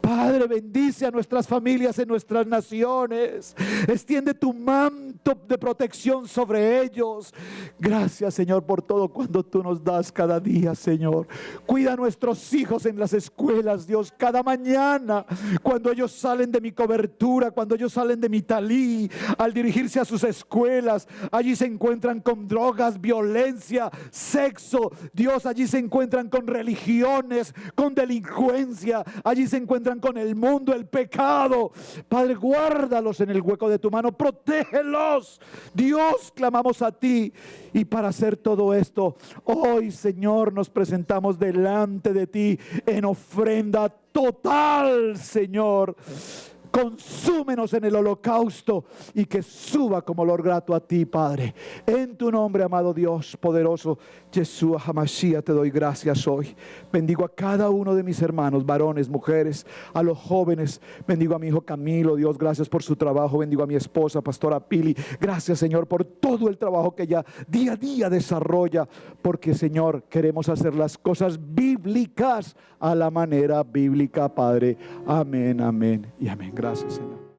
Padre, bendice a nuestras familias en nuestras naciones. Extiende tu manto de protección sobre ellos. Gracias, Señor, por todo cuando tú nos das cada día, Señor. Cuida a nuestros hijos en las escuelas, Dios, cada mañana, cuando ellos salen de mi cobertura, cuando ellos salen de mi talí, al dirigirse a sus escuelas, allí se encuentran con drogas, violencia, violencia, sexo. Dios, allí se encuentran con religiones, con delincuencia. Allí se encuentran con el mundo, el pecado. Padre, guárdalos en el hueco de tu mano, protégelos. Dios, clamamos a ti. Y para hacer todo esto, hoy, Señor, nos presentamos delante de ti en ofrenda total, Señor. Consúmenos en el holocausto y que suba como olor grato a ti, Padre. En tu nombre, amado Dios poderoso, Yeshua HaMashiach, te doy gracias hoy. Bendigo a cada uno de mis hermanos, varones, mujeres, a los jóvenes. Bendigo a mi hijo Camilo, Dios, gracias por su trabajo. Bendigo a mi esposa, Pastora Pili. Gracias, Señor, por todo el trabajo que ella día a día desarrolla. Porque, Señor, queremos hacer las cosas bíblicas a la manera bíblica, Padre. Amén, amén y amén. Gracias, Señor.